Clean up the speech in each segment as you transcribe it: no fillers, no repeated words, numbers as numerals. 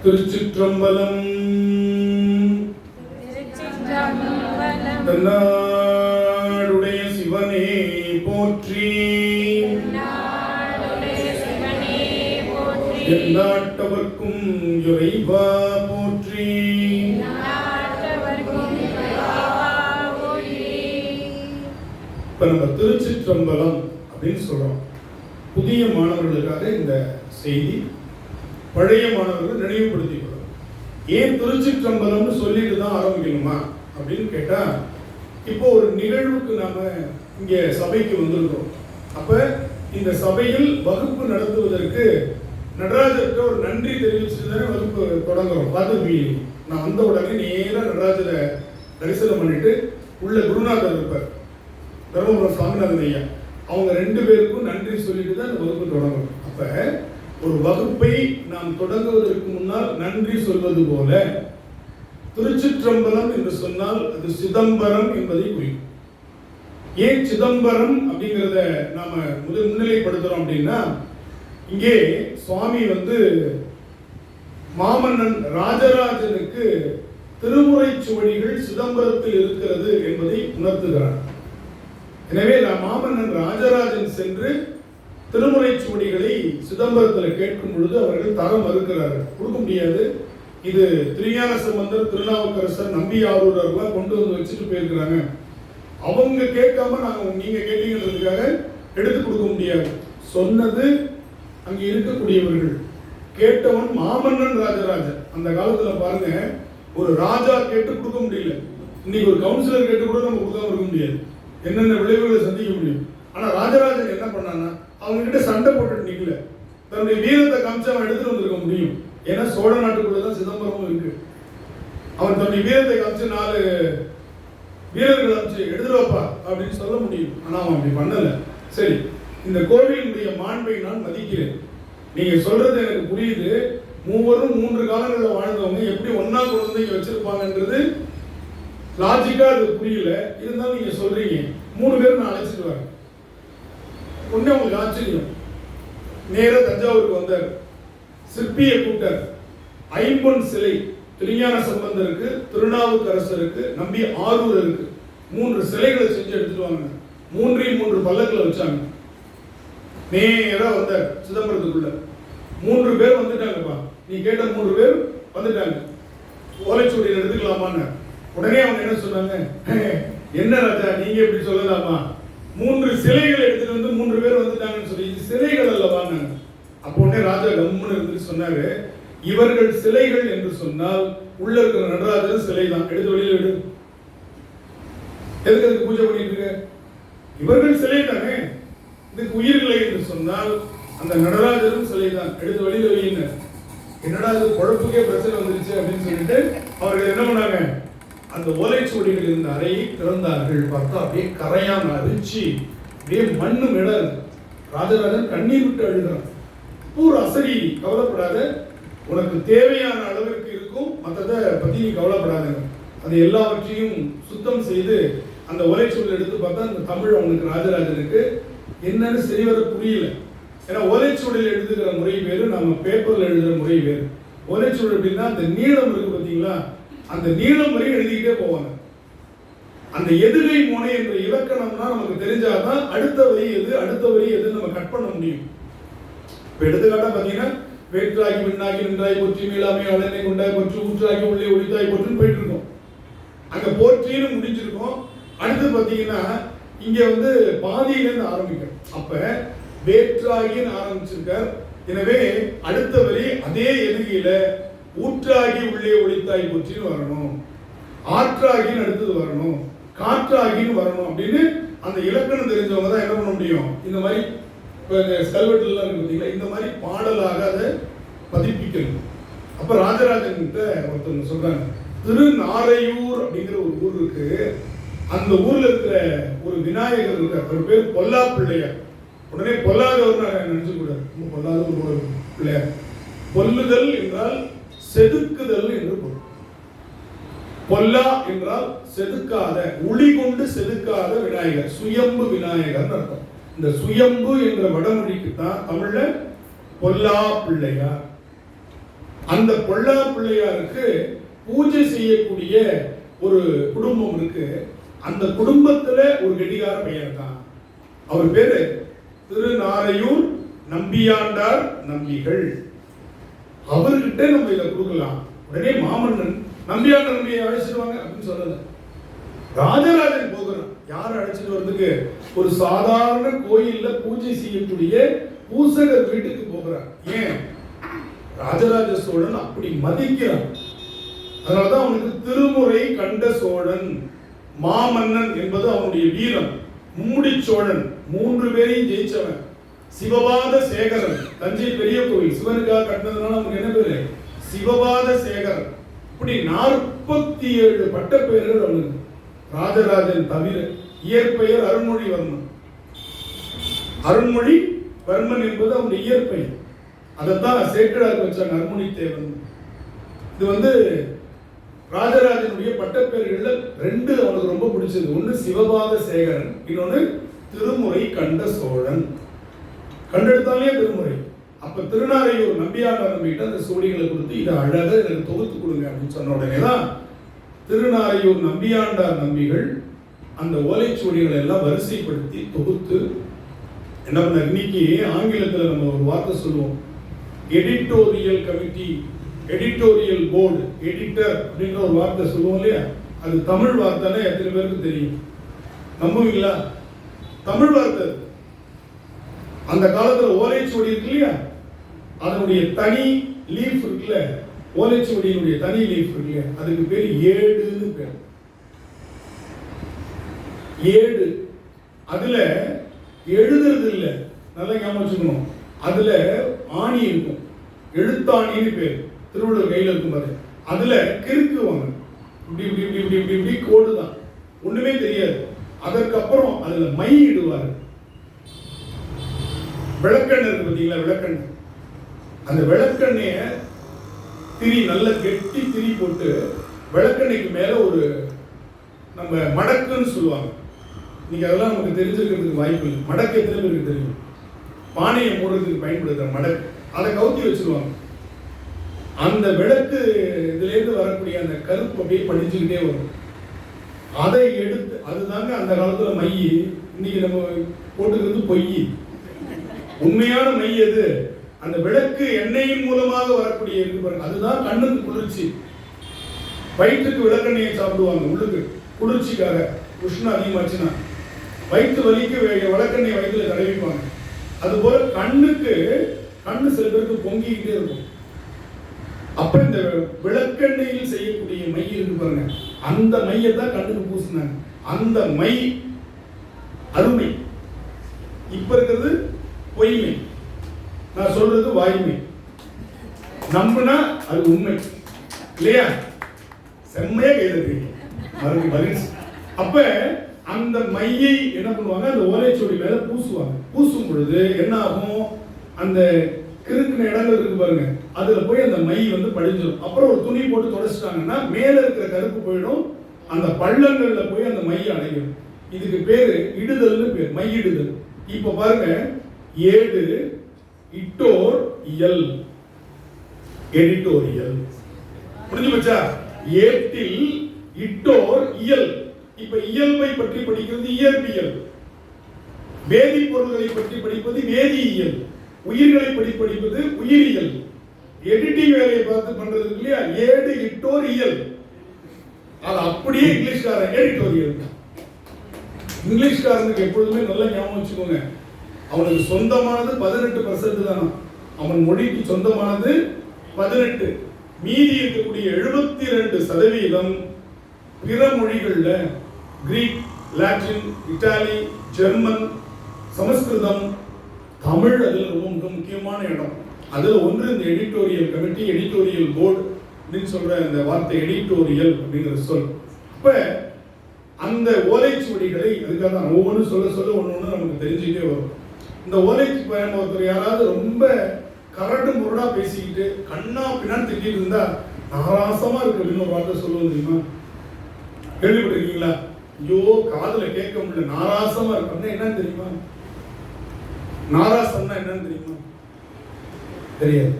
திருச்சிற்றம்பலம். தன்னாடுடைய சிவனே போற்றி, எந்நாட்டவர்க்கும் இறைவா போற்றி. இப்ப நம்ம திருச்சிற்றம்பலம் அப்படின்னு சொல்றோம். புதிய மாணவர்களுக்காக இந்த செய்தி, பழைய மாணவர்கள் நினைவுபடுத்திக் கொள்ளும். ஏன் திருச்சிற்றம்பலம்னு சொல்லிட்டு தான் ஆரம்பிக்கணுமா அப்படின்னு கேட்டா, இப்போ ஒரு நிகழ்வுக்கு நாம இங்க சபைக்கு வந்திருக்கிறோம். அப்ப இந்த சபையில் வகுப்பு நடத்துவதற்கு நடராஜருக்கு ஒரு நன்றி தெரிவிச்சுட்டு தானே வகுப்பு தொடங்குறோம். பார்த்துருப்பீங்க, நான் வந்த உடனே நேராக நடராஜரை தரிசனம் பண்ணிட்டு உள்ள குருநாதர் இருப்பார், தர்மபுரம் சுவாமிநாதன் ஐயா, அவங்க 2 பேருக்கும் நன்றி சொல்லிட்டு தான் இந்த வகுப்பு தொடங்கும். அப்ப ஒரு வகுப்பை நாம் தொடங்குவதற்கு முன்னால் நன்றி சொல்வது போல திருச்சிற்றம்பலம் என்று சொன்னால் அது சிதம்பரம் என்பதை குறிக்கும். ஏன் சிதம்பரம் அப்படிங்கிறத நாம முன்னிலைப்படுத்துறோம் அப்படின்னா, இங்கே சுவாமி மாமன்னன் ராஜராஜனுக்கு திருமுறை சுவடிகள் சிதம்பரத்தில் இருக்கிறது என்பதை உணர்த்துகிறார். எனவே மாமன்னன் ராஜராஜன் சென்று திருமுறை சுவடிகளை சிதம்பரத்தில் கேட்கும் பொழுது அவர்கள் தர மறுக்கிறார்கள், கொடுக்க முடியாது. இது திருஞான சம்பந்தர், திருநாவுக்கரசர், நம்பியாரூரர்லாம் கொண்டு வந்து வச்சுட்டு போயிருக்கிறாங்க. அவங்க கேட்காம நீங்க கேட்டீங்கன்றதுக்காக எடுத்து கொடுக்க முடியாது. சொன்னது அங்க இருக்கக்கூடியவர்கள், கேட்டவன் மாமன்னன் ராஜராஜன். அந்த காலத்துல பாருங்க, ஒரு ராஜா கேட்டு கொடுக்க முடியல. இன்னைக்கு ஒரு கவுன்சிலர் கேட்டு கூட நம்ம கொடுக்காம இருக்க முடியாது, என்னென்ன விளைவுகளை சந்திக்க முடியும். ஆனா ராஜராஜன் என்ன பண்ணான்னா, அவங்க கிட்ட சண்டை போட்டுட்டு நிக்கல, தன்னுடைய வீரத்தை காமிச்சு அவன் எடுத்துட்டு வந்திருக்க முடியும். ஏன்னா சோழ நாட்டுக்குள்ளதான் சிதம்பரமும் இருக்கு. அவன் தன்னுடைய வீரத்தை காமிச்சு 4 வீரர்கள் அமைச்சு எடுத்துருவாப்பா அப்படின்னு சொல்ல முடியும். ஆனா அவன் அப்படி பண்ணல. சரி, இந்த கோவிலுடைய மாண்பை நான் மதிக்கிறேன். நீங்க சொல்றது எனக்கு புரியுது. மூவரும் 3 காலங்களில் வாழ்ந்தவங்க எப்படி ஒன்னா கொண்டு வந்து இங்க வச்சிருப்பாங்கன்றது லாஜிக்கா அது புரியல. இருந்தாலும் நீங்க சொல்றீங்க 3 பேரும் நான் அழைச்சிட்டு வரேன். ஒண்ணு உங்களுக்கு ஆச்சரியம், நேரா தஞ்சாவூருக்கு வந்தார், சிற்பியை கூட்டார், ஐம்பொன் சிலை திருஞான சம்பந்தருக்கு, திருநாவுக்கரசருக்கு, நம்பி ஆரூரருக்கு 3 சிலைகளை செஞ்சு எடுத்துட்டு வாங்க. 3 பல்லக்கில் வச்சாங்க. நேரா வந்தார் சிதம்பரத்துக்குள்ள. 3 பேர் வந்துட்டாங்கப்பா, நீ கேட்ட 3 பேர் வந்துட்டாங்க. ஓலைச்சுவடியில் எடுத்துக்கலாமான்னு உடனே அவங்க என்ன சொன்னாங்க, என்ன ராஜா நீங்க எப்படி சொல்லலாமா, 3 சிலைகளை எடுத்துட்டு வந்து 3 பேர் வந்துட்டாங்கன்னு சொல்லி, இது சிலைகள் அல்லவாங்க. அப்போ உடனே ராஜா கம்முன்னு இருந்து சொன்னாரு, இவர்கள் சிலைகள் என்று சொன்னால் உள்ள இருக்கிற நடராஜர் சிலை தான், எடுத்து வெளியில விடு. எதுக்கு அதுக்கு பூஜை பண்ணிட்டு இருக்க? இவர்கள் சிலை தானே, இதுக்கு உயிர்களை என்று சொன்னால் அந்த நடராஜரும் சிலை தான், எடுத்து வெளியில வையுங்க. என்னடா இது குழப்புக்கே பிரச்சனை வந்துருச்சு அப்படின்னு சொல்லிட்டு அவர்கள் என்ன பண்ணாங்க, அந்த ஓலைச்சுவடிகள் இருந்த அறையை திறந்தார்கள். பார்த்தா அப்படியே கரையான் அரிச்சு அப்படியே மண்ணு மேட. ராஜராஜன் கண்ணீர் விட்டு அழுகிறான். பூர் அசரி, கவலைப்படாத, உனக்கு தேவையான அளவிற்கு இருக்கும், மற்றதை பத்தி நீ கவலைப்படாதுங்க. அது எல்லாவற்றையும் சுத்தம் செய்து அந்த ஓலைச்சுவடியில் எடுத்து பார்த்தா அந்த தமிழ் அவனுக்கு ராஜராஜனுக்கு என்னன்னு சரிவர புரியல. ஏன்னா ஓலைச்சுவடியில் எழுதுகிற முறை வேறு, நம்ம பேப்பர்ல எழுதுகிற முறை வேறு. ஓலைச்சுவடி அப்படின்னா அந்த நீளம் இருக்கு பார்த்தீங்களா, அந்த நீளம் வரை எழுதிக்கிட்டே போவாங்க. அந்த எதுகை மோனை என்ற இலக்கணம்னா நமக்கு தெரிஞ்சாதான் அடுத்த வரி எது, அடுத்த வரி எது நம்ம கட் பண்ண முடியும். இப்ப எடுத்துக்காட்டா பாத்தீங்கன்னா, வேற்றாகி விண்ணாகி நின்றாய் போற்றி, மேலாமை அழனை கொண்டாய் போற்றி, ஊற்றாகி உள்ளே ஒளித்தாய் போற்றுன்னு போயிட்டு இருக்கோம். அங்க போற்றின்னு முடிஞ்சிருக்கோம். அடுத்து பாத்தீங்கன்னா இங்க பாதியில இருந்து ஆரம்பிக்கும். அப்ப வேற்றாகின்னு ஆரம்பிச்சிருக்கார். எனவே அடுத்த வரி அதே எதுகையில ஊற்றாகி உள்ளே ஒளித்தாய் போற்றின்னு வரணும், ஆற்றாகின்னு அடுத்தது வரணும், காற்றாகின்னு வரணும் அப்படின்னு அந்த இலக்கணம் தெரிஞ்சவங்க தான் என்ன பண்ண முடியும். இந்த மாதிரி கல்வெட்டுலாம் இருக்கு பார்த்தீங்களா, இந்த மாதிரி பாடலாக அதை பதிப்பிக்கணும். அப்ப ராஜராஜன் கிட்ட ஒருத்தவங்க சொல்றாங்க, திருநாரையூர் அப்படிங்கிற ஒரு ஊர் இருக்கு, அந்த ஊர்ல இருக்கிற ஒரு விநாயகர் இருக்கார், அவர் பேர் பொல்லா பிள்ளையார். உடனே பொல்லாதவர் நினைச்சு கூடாது, பொல்லாத ஒரு பிள்ளையார். பொல்லுதல் என்றால் செதுக்குதல் என்று பொருள். பொல்லா என்றால் செதுக்காத, உளி கொண்டு செதுக்காத விநாயகர், சுயம்பு விநாயகர் அர்த்தம். இந்த சுயம்பு என்ற வடமொழிக்கு தான் தமிழ்ல பொல்லா பிள்ளையார். அந்த பொல்லா பிள்ளையாருக்கு பூஜை செய்யக்கூடிய ஒரு குடும்பம் இருக்கு. அந்த குடும்பத்துல ஒரு கெடிகார பையன் தான். அவர் பேரு திருநாரையூர் நம்பியாண்டார் நம்பிகள். அவர்கிட்ட நம்ம இதை கொடுக்கலாம். உடனே மாமன்னன் நம்பியாண்டார் நம்பியை அழைச்சிடுவாங்க அப்படின்னு சொல்லல. ராஜராஜன் போகிறான். யார் அழைச்சிட்டு வர்றதுக்கு? ஒரு சாதாரண கோயில்ல பூஜை செய்யக்கூடிய பூசகர் வீட்டுக்கு போகிறார். ஏன்? ராஜராஜ சோழன் அப்படி மதிக்கிறான். அதனாலதான் அவனுக்கு திருமுறை கண்ட சோழன், மாமன்னன் என்பது அவனுடைய வீரம். மும்முடி சோழன் 3 பேரையும் ஜெயிச்சவன். சிவபாத சேகரன், தஞ்சை பெரிய கோவில் சிவனுக்காக கட்டினதுனால அவனுக்கு என்ன பேரு? சிவபாத சேகரன். இப்படி 47 பட்ட பெயர்கள் அவனுக்கு. ராஜராஜன் தவிர இயற்பெயர் அருண்மொழிவர்மன். அருண்மொழிவர்மன் என்பது அவனுடைய இயற்பெயர். அதைத்தான் சேக்கடாக வச்சாங்க அருண்மொழித்தேவன். இது ராஜராஜனுடைய பட்டப்பெயர்கள்ல 2 அவனுக்கு ரொம்ப பிடிச்சது. ஒன்னு சிவபாத சேகரன், இன்னொன்னு திருமுறை கண்ட சோழன். கண்டெடுத்தாலே திருமுறை. அப்ப திருநாரையூர் நம்பியாண்டார் நம்பிகிட்ட அந்த சோடிகளை கொடுத்து இதை அழகா எனக்கு தொகுத்து கொடுங்க அப்படின்னு சொன்ன உடனே தான் திருநாரையூர் நம்பியாண்டார் நம்பிகள் அந்த ஓலைச்சுவடிகளை எல்லாம் வரிசைப்படுத்தி தொகுத்து என்ன பண்ண. இன்னைக்கு ஆங்கிலத்தில் நம்ம ஒரு வார்த்தை சொல்லுவோம், editorial committee, editorial board, editor அப்படின்ற ஒரு வார்த்தை சொல்லுவோம் இல்லையா? அது தமிழ் வார்த்தைன்னா எத்தனை பேருக்கு தெரியும்? நம்புவீங்களா? தமிழ் வார்த்தை. அந்த காலத்துல ஓலைச்சுவடி இருக்கு இல்லையா, அதனுடைய தனி லீஃப் இருக்குல்ல, ஓலைச்சுவடியினுடைய தனி லீஃப் இருக்கு இல்லையா, அதுக்கு பேர் ஏடுன்னு பேர். ஏடு. அதுல எழுதுறது இல்லை, நல்லா ஞாபகம் வச்சுக்கணும். அதுல ஆணி இருக்கும், எழுத்தாணின்னு பேர். திருவள்ளுவர் கையில் இருக்கும் பாரு, அதுல கிறுக்குவாங்க. இப்படி இப்படி இப்படி இப்படி இப்படி இப்படி கோடு தான், ஒண்ணுமே தெரியாது. அதற்கப்புறம் அதுல மை இடுவாரு. விளக்கெண்ணெய் இருக்கு பார்த்தீங்களா, விளக்கெண்ணெய். அந்த விளக்கெண்ணெய திரி நல்ல கெட்டி திரி போட்டு விளக்கெண்ணெய்க்கு மேல ஒரு நம்ம மடக்குன்னு சொல்லுவாங்க. நீங்க அதெல்லாம் நமக்கு தெரிஞ்சிருக்கிறதுக்கு வாய்ப்பு இல்லை. மடக்கு எத்தனை பேருக்கு தெரியும்? பானையை மூடுறதுக்கு பயன்படுத்துற மடக்கு. அதை கவுத்தி வச்சிருவாங்க. அந்த விளக்கு இதுலேருந்து வரக்கூடிய அந்த கருப்பு அப்படியே படிச்சுக்கிட்டே வரும். அதை எடுத்து, அதுதாங்க அந்த காலத்துல மை. இன்னைக்கு நம்ம போட்டுக்கிறது பொய். உண்மையான மை எது? அந்த விளக்கு எண்ணெயின் மூலமாக வரக்கூடிய இருக்கு பாருங்க, அதுதான் கண்ணுக்கு குளிர்ச்சி. வயிற்றுக்கு விளக்கெண்ணெயை சாப்பிடுவாங்க, உள்ளுக்கு குளிர்ச்சிக்காக. உஷ்ணம் அதிகமாச்சுன்னா வயிற்று வலிக்கு விளக்கெண்ணெய் வயிற்றுல தடவிப்பாங்க. அதுபோல கண்ணுக்கு, கண்ணு சில பேருக்கு பொங்கிக்கிட்டே இருக்கும். அப்ப இந்த விளக்கெண்ணெயில் செய்யக்கூடிய மை இருக்கு பாருங்க, அந்த மையை தான் கண்ணுக்கு பூசினாங்க. அந்த மை அருமை. இப்ப இருக்கிறது பொய்மை, நான் சொல்றது வாய்மை. நம்புனா அது உண்மை இல்லையா? செம்மையா கைது. அப்ப அந்த மையை என்ன பண்ணுவாங்க, அந்த ஓலைச்சுவடி மேல பூசுவாங்க. பூசும் பொழுது என்ன ஆகும், அந்த கிறுக்கின இடங்கள் இருக்கு பாருங்க, அதுல போய் அந்த மை படிஞ்சிடும். அப்புறம் ஒரு துணி போட்டு தொடச்சிட்டாங்கன்னா மேல இருக்கிற கருப்பு போயிடும், அந்த பள்ளங்கள்ல போய் அந்த மை அடையும். இதுக்கு பேரு இடுதல்னு பேர், மையிடுதல். இப்ப பாருங்க, ஏடு, இட்டோர், இயல், எடிட்டோரியல். புரிஞ்சு போச்சா? ஏட்டில், இட்டோர், இயல். இப்ப இயல்பை பற்றி படிக்கிறது இயற்பியல், வேதிப்பொருள்களை பற்றி படிப்பது வேதியியல், உயிர்களை பற்றி படிப்பது உயிரியல். எடிட்டிங் வேலையை பார்த்து பண்றது இல்லையா, ஏடு, இட்டோர், இயல். அது அப்படியே இங்கிலீஷ்காரன் எடிட்டோரியல். இங்கிலீஷ்காரனுக்கு எப்பொழுதுமே நல்லா ஞாபகம் வச்சுக்கோங்க, அவனுக்கு சொந்தமானது 18% தானா. அவன் மொழிக்கு சொந்தமானது 18, மீதி இருக்கக்கூடிய 72% பிற மொழிகள்ல, கிரீக், லாட்டின், இத்தாலி, ஜெர்மன், சமஸ்கிருதம், தமிழ் அதுல ரொம்ப முக்கியமான இடம். அதுல ஒன்று இந்த எடிட்டோரியல் கமிட்டி, எடிட்டோரியல் போர்டு அப்படின்னு சொல்ற அந்த வார்த்தை எடிட்டோரியல் அப்படிங்கிற சொல். இப்ப அந்த ஓலைச்சுவடிகளை, அதுக்காக தான் ஒவ்வொன்றும் சொல்ல சொல்ல ஒன்று நமக்கு தெரிஞ்சுக்கிட்டே வரும். இந்த ஓலைக்கு பயணம் ஒருத்தர் யாராவது ரொம்ப கரடு முரடா பேசிக்கிட்டு கண்ணா பின்னான்னு திட்டிட்டு இருந்தா நாராசமா இருக்கு அப்படின்னு ஒரு வார்த்தை சொல்லுவோம் தெரியுமா? கேள்விப்பட்டிருக்கீங்களா? ஐயோ காதுல கேட்க முடியல, நாராசமா இருக்கு. என்னன்னு தெரியுமா? நாராசம்னா என்னன்னு தெரியுமா? தெரியாது.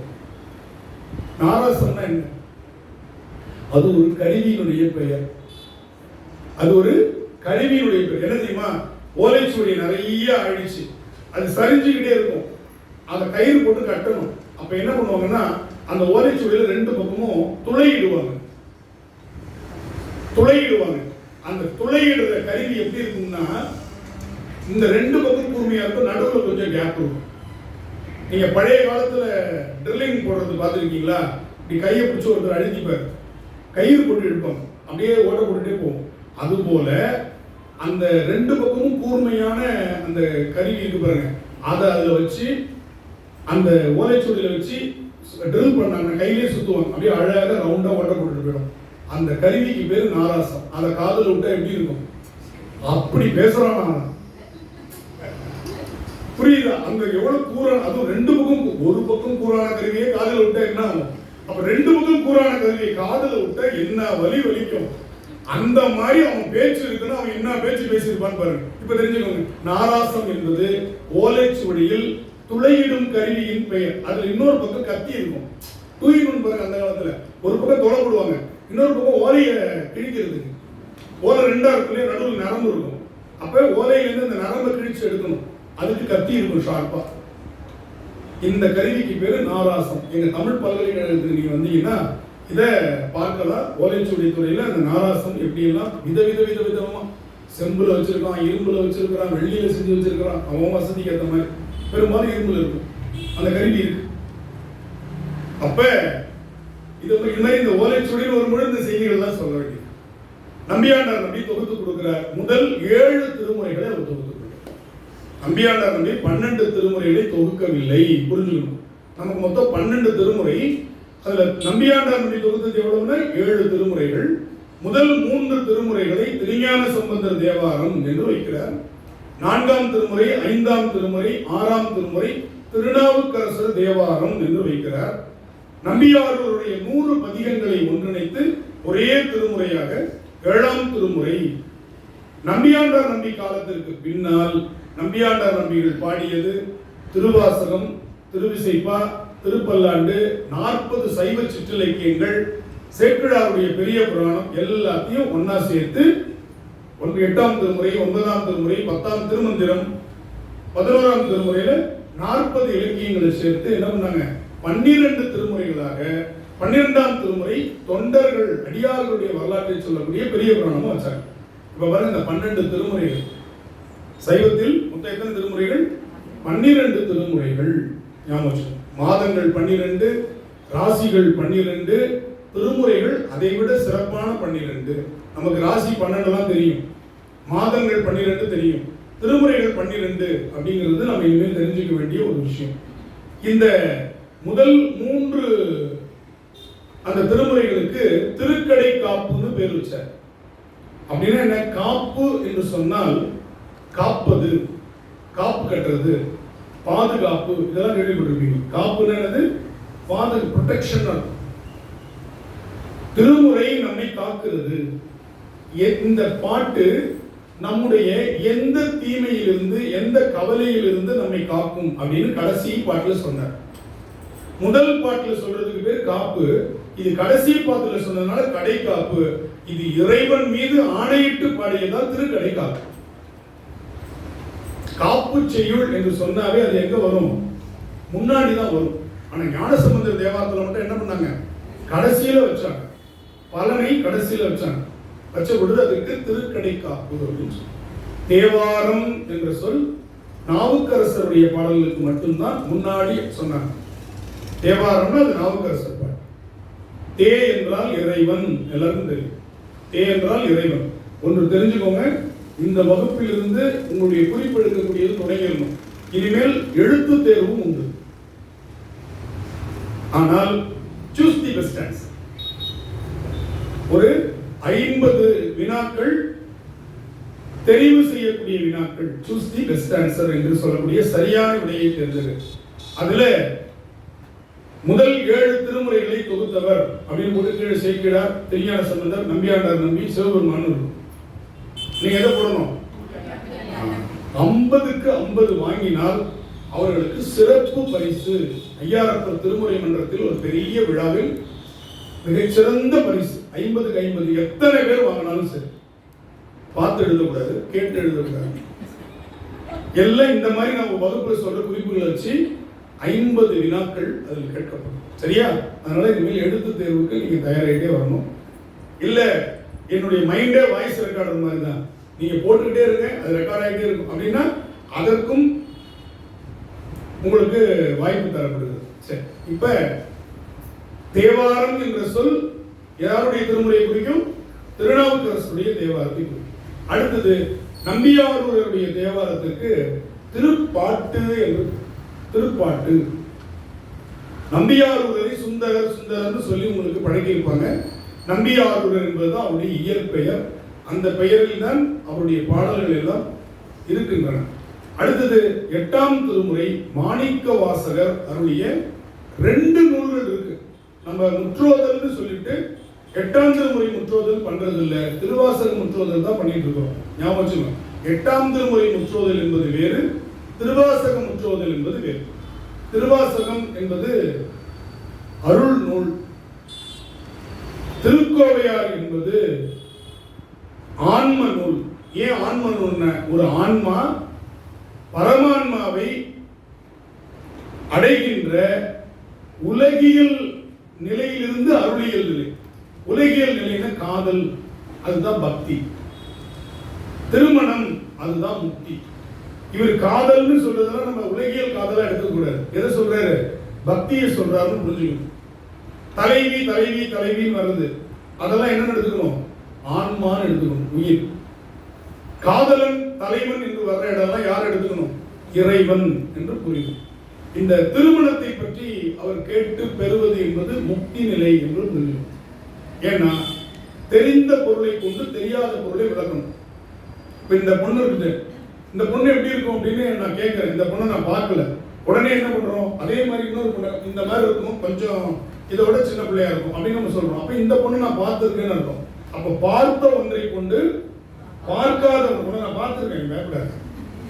நாராசம்னா என்ன? அது ஒரு கருவியினுடைய பெயர். அது ஒரு கருவியினுடைய பெயர். என்ன தெரியுமா? ஓலைச்சுவடி நிறைய ஆயிடுச்சு, அது சரிஞ்சுக்கிட்டே இருக்கும், அதை கயிறு போட்டு கட்டணும். அப்ப என்ன பண்ணுவாங்கன்னா அந்த ஓலைச்சுவடியில ரெண்டு பக்கமும் துளையிடுவாங்க. அந்த துளையிடுற கருவி எப்படி இருக்கும்னா, இந்த ரெண்டு பக்கம் கூர்மையா இருக்கும், நடுவில் கொஞ்சம் கேப் இருக்கும். நீங்க பழைய காலத்துல ட்ரில்லிங் போடுறது பார்த்துருக்கீங்களா? இப்படி கையை பிடிச்சி ஒருத்தர் அழுத்திப்பார், கயிறு போட்டு எடுப்பாங்க, அப்படியே ஓட்ட போட்டுட்டே போகும். அதுபோல அந்த ரெண்டு பக்கமும் கூர்மையான அந்த கருவி இருக்கு பாருங்க, அதை அதில் வச்சு அந்த ஓலைச்சுவடியில வச்சு ட்ரில் பண்ணாங்க, கையிலே சுத்துவாங்க, அப்படியே அழகாக ரவுண்டா ஓட்ட போட்டுட்டு போயிடும். அந்த கருவிக்கு பேரு நாராசம். அதை காதுல விட்டா எப்படி இருக்கும்? அப்படி பேசுறான். புரியுதா? அங்க எவ்வளவு கூறான, அதுவும் ரெண்டு பக்கம், ஒரு பக்கம் கூறான கருவியை காதுல விட்டா என்ன ஆகும்? அப்ப ரெண்டு பக்கம் கூறான கருவியை காதுல விட்டா என்ன வலிக்கும்? அந்த மாதிரி அவன் பேச்சு இருக்குன்னா அவன் என்ன பேச்சு பேசியிருப்பான்னு பாருங்க. இப்ப தெரிஞ்சுக்கோங்க, நாராசம் என்பது ஓலைச்சுவடியில் துளையிடும் கருவியின் பெயர். அதுல இன்னொரு பக்கம் கத்தி இருக்கும், தூயிடும் பாருங்க. அந்த காலத்துல ஒரு பக்கம் தொலை போடுவாங்க, இன்னொரு பக்கம் ஓலைய கிழிக்கிறதுக்கு. ஓலை ரெண்டா இருக்கும், நடுவில் நரம்பு இருக்கும். அப்ப ஓலையிலிருந்து அந்த நரம்பை கிழிச்சு எடுக்கணும், அதுக்கு கத்தி இருக்கும் ஷார்ப்பா. இந்த கருவிக்கு பேரு நாராசம். எங்க தமிழ் பல்கலைக்கழகத்துக்கு நீங்க வந்தீங்கன்னா இதை பார்க்கலாம். ஓலைச்சுவடி துறையில அந்த நாராசம் எப்படி எல்லாம் விதவிதமா செம்புல வச்சிருக்கான், இரும்புல வச்சிருக்கிறான், வெள்ளியில செஞ்சு வச்சிருக்கிறான். அவன் வசதிக்கு ஏற்ற மாதிரி பெரும்பாலும் இரும்புல இருக்கும் அந்த கருவி இருக்கு. அப்ப இது இந்த ஓலைச்சுவடியில் வரும்போது இந்த செய்திகள் தான் சொல்ல வேண்டியது. நம்பியாண்டார் நம்பி தொகுத்து கொடுக்கிறார். முதல் 7 திருமுறைகளை அவர் தொகுத்து கொடுக்கிறார். நம்பியாண்டார் நம்பி 12 திருமுறைகளை தொகுக்கவில்லை, புரிஞ்சுக்கணும். நமக்கு மொத்தம் 12 திருமுறை. அதுல நம்பியாண்டார் நம்பி தொகுத்தது எவ்வளவுன்னா 7 திருமுறைகள். முதல் 3 திருமுறைகளை திருஞான சம்பந்தர் தேவாரம் என்று வைக்கிறார். 4ஆம் திருமுறை, 5ஆம் திருமுறை, 6ஆம் திருமுறை திருநாவுக்கரசர் தேவாரம் என்று வைக்கிறார். நம்பியாரூருடைய 100 பதிகங்களை ஒன்றிணைத்து ஒரே திருமுறையாக 7ஆம் திருமுறை. நம்பியாண்டார் நம்பி காலத்திற்கு பின்னால் நம்பியாண்டார் நம்பிகள் பாடியது திருவாசகம், திருவிசைப்பா, திருப்பல்லாண்டு, 40 சைவ சிற்றிலக்கியங்கள், சேக்கிழாருடைய பெரிய புராணம் எல்லாத்தையும் ஒன்னா சேர்த்து 8ஆம் திருமுறை, 9ஆம் திருமுறை, 10ஆம் திருமந்திரம், 11ஆம் திருமுறையில 40 இலக்கியங்களை சேர்த்து என்ன பண்ணாங்க? 12 திருமுறைகளாக 12ஆம் திருமுறை தொண்டர்கள் அடியார்களுடைய வரலாற்றை சொல்லக்கூடிய பெரிய புராணமும் வச்சாங்க. இப்ப பாருங்க, இந்த 12 திருமுறைகள் சைவத்தில் மொத்தம் எத்தனை திருமுறைகள்? 12 திருமுறைகள். ஞாபகம், மாதங்கள் 12, ராசிகள் 12, திருமுறைகள் அதை விட சிறப்பான 12. நமக்கு ராசி 12 தெரியும், மாதங்கள் 12 தெரியும், திருமுறைகள் 12 அப்படிங்கிறது நம்ம இனிமேல் தெரிஞ்சுக்க வேண்டிய ஒரு விஷயம். இந்த முதல் 3 அந்த திருமுறைகளுக்கு திருக்கடை காப்புன்னு பேர் வச்சார். அப்படின்னா என்ன? காப்பு என்று சொன்னால் காப்பது, காப்பு கட்டுறது, பாதுகாப்பு, இதெல்லாம் கேள்விப்பட்டிருப்பீங்க. காப்புன்னு என்னது? ப்ரொடெக்ஷன். திருமுறை நம்மை காக்கிறது. இந்த பாட்டு நம்முடைய எந்த தீமையிலிருந்து, எந்த கவலையிலிருந்து நம்மை காக்கும் அப்படின்னு கடைசி பாட்டுல சொன்னார். முதல் பாட்டுல சொல்றதுக்கு பேர் காப்பு, இது கடைசி பாட்டுல சொன்னதுனால கடை காப்பு. இது இறைவன் மீது ஆணையிட்டு பாடியதால் திருக்கடை காப்பு. காப்பு செய்யுள் என்று சொன்னாவே அது எங்க வரும்? முன்னாடிதான் வரும். ஆனா ஞானசம்பந்தர் தேவாரத்துல மட்டும் என்ன பண்ணாங்க? கடைசியில வச்சாங்க, பலனை கடைசியில வச்சாங்க. வச்ச பொழுது அதுக்கு திருக்கடை காப்பு அப்படின்னு சொல்லி. தேவாரம் என்ற சொல் நாவுக்கரசருடைய பாடல்களுக்கு மட்டும்தான் முன்னாடி சொன்னாங்க. தேவாரம்னா அது நாவுக்கரசர் பாடல். தே என்றால் இறைவன், எல்லாருக்கும் தெரியும். தே என்றால் இறைவன். ஒன்று தெரிஞ்சுக்கோங்க, இந்த வகுப்பிலிருந்து உங்களுடைய குறிப்பு எடுக்கக்கூடியது தொடங்கிடணும். இனிமேல் எழுத்து தேர்வும் உண்டு. ஆனால் சூஸ் தி பெஸ்ட் ஆன்சர். ஒரு 50 வினாக்கள் தெரிவு செய்யக்கூடிய வினாக்கள், சூஸ் தி பெஸ்ட் ஆன்சர் என்று சொல்லக்கூடிய சரியான விடையை தேர்ந்தெடு. அதுல முதல் 7 திருமுறைகளை தொகுத்தவர் அப்படின்னு போட்டு கீழே சேக்கிழார், திருஞான சம்பந்தர், நம்பியாண்டார் நம்பி, சிவபெருமான் இருக்கும். நீங்க எதை போடணும்? 50க்கு 50 வாங்கினால் அவர்களுக்கு சிறப்பு பரிசு ஐயாரப்பர் திருமுறை மன்றத்தில் ஒரு பெரிய விழாவில் மிகச்சிறந்த பரிசு 50க்கு 50 எத்தனை பேர் வாங்கினாலும் சரி. பார்த்து எழுதக்கூடாது, கேட்டு எழுதக்கூடாது. எல்லாம் இந்த மாதிரி நம்ம வகுப்புல சொல்ற குறிப்புகளை வச்சு 50 வினாக்கள் அதில் கேட்கப்படும். சரியா? அதனால இனிமேல் எழுத்து தேர்வுக்கு நீங்க தயாராகிட்டே வரணும். இல்ல என்னுடைய மைண்டே வாய்ஸ் ரெக்கார்டர் மாதிரி தான், நீங்க போட்டுக்கிட்டே இருங்க, அது ரெக்கார்ட் ஆகிட்டே இருக்கும் அப்படின்னா அதற்கும் உங்களுக்கு வாய்ப்பு தரப்படுது. சரி, இப்ப தேவாரம் என்ற சொல் யாருடைய திருமுறையை குறிக்கும்? திருநாவுக்கரசுடைய தேவாரத்தை குறிக்கும். அடுத்தது நம்பியாரூருடைய தேவாரத்திற்கு திருப்பாட்டு என்று திருப்பாட்டு. நம்பியாரூரரை சுந்தரர் சுந்தரர்னு சொல்லி உங்களுக்கு பழகியிருப்பாங்க. நம்பியாரூரர் என்பதுதான் அவருடைய இயற்பெயர். அந்த பெயரில் தான் அவருடைய பாடல்கள் எல்லாம் இருக்கின்றன. அடுத்தது 8ஆம் திருமுறை மாணிக்க வாசகர் அருளிய 2 நூல்கள் இருக்கு. நம்ம முற்றோதல்னு சொல்லிட்டு 8ஆம் திருமுறை முற்றோதல் பண்றது இல்ல, திருவாசக முற்றோதல் தான் பண்ணிட்டு இருக்கோம். ஞாபகம் வச்சுக்கோங்க. 8ஆம் திருமுறை முற்றோதல் என்பது வேறு, திருவாசக முற்றோதல் என்பது வேறு. திருவாசகம் என்பது அருள் நூல், திருக்கோவையார் என்பது ஆன்ம நூல். ஏன் ஆன்ம நூல்னா, ஒரு ஆன்மா பரமான்மாவை அடைகின்ற உலகியல் நிலையிலிருந்து அருளியல் நிலை. உலகியல் நிலைன்னா காதல், அதுதான் பக்தி. திருமணம், அதுதான் முக்தி. இவர் காதல்னு சொல்றதுனால நம்ம உலகியல் காதலா எடுக்கக்கூடாது. எதை சொல்றாரு? பக்தியை சொல்றாருன்னு புரிஞ்சுக்கணும். தலைவி தலைவி தலைவின்னு வருது, அதெல்லாம் என்ன எடுத்துக்கணும்? ஆன்மான்னு எடுத்துக்கணும், உயிர். காதலன் தலைவன் என்று வர்ற இடம்லாம் யார் எடுத்துக்கணும்? இறைவன் என்று புரியும். இந்த திருமணத்தை பற்றி அவர் கேட்டு பெறுவது என்பது முக்தி நிலை என்று புரியும். ஏன்னா தெரிந்த பொருளை கொண்டு தெரியாத பொருளை விளக்கணும். இப்ப இந்த பொண்ணு இருக்குது, இந்த பொண்ணு எப்படி இருக்கும் அப்படின்னு நான் கேட்கிறேன். இந்த பொண்ணை நான் பார்க்கல, உடனே என்ன பண்றோம்? அதே மாதிரி இன்னொரு பொண்ணு இந்த மாதிரி இருக்கும், கொஞ்சம் இதோட சின்ன பிள்ளையா இருக்கும் அப்படின்னு நம்ம சொல்றோம். அப்ப இந்த பொண்ணு நான் பார்த்திருக்கேன்னு அர்த்தம். அப்ப பார்த்த ஒன்றை கொண்டு பார்க்காத ஒன்றை நான் பார்த்திருக்கேன், பயப்படாது.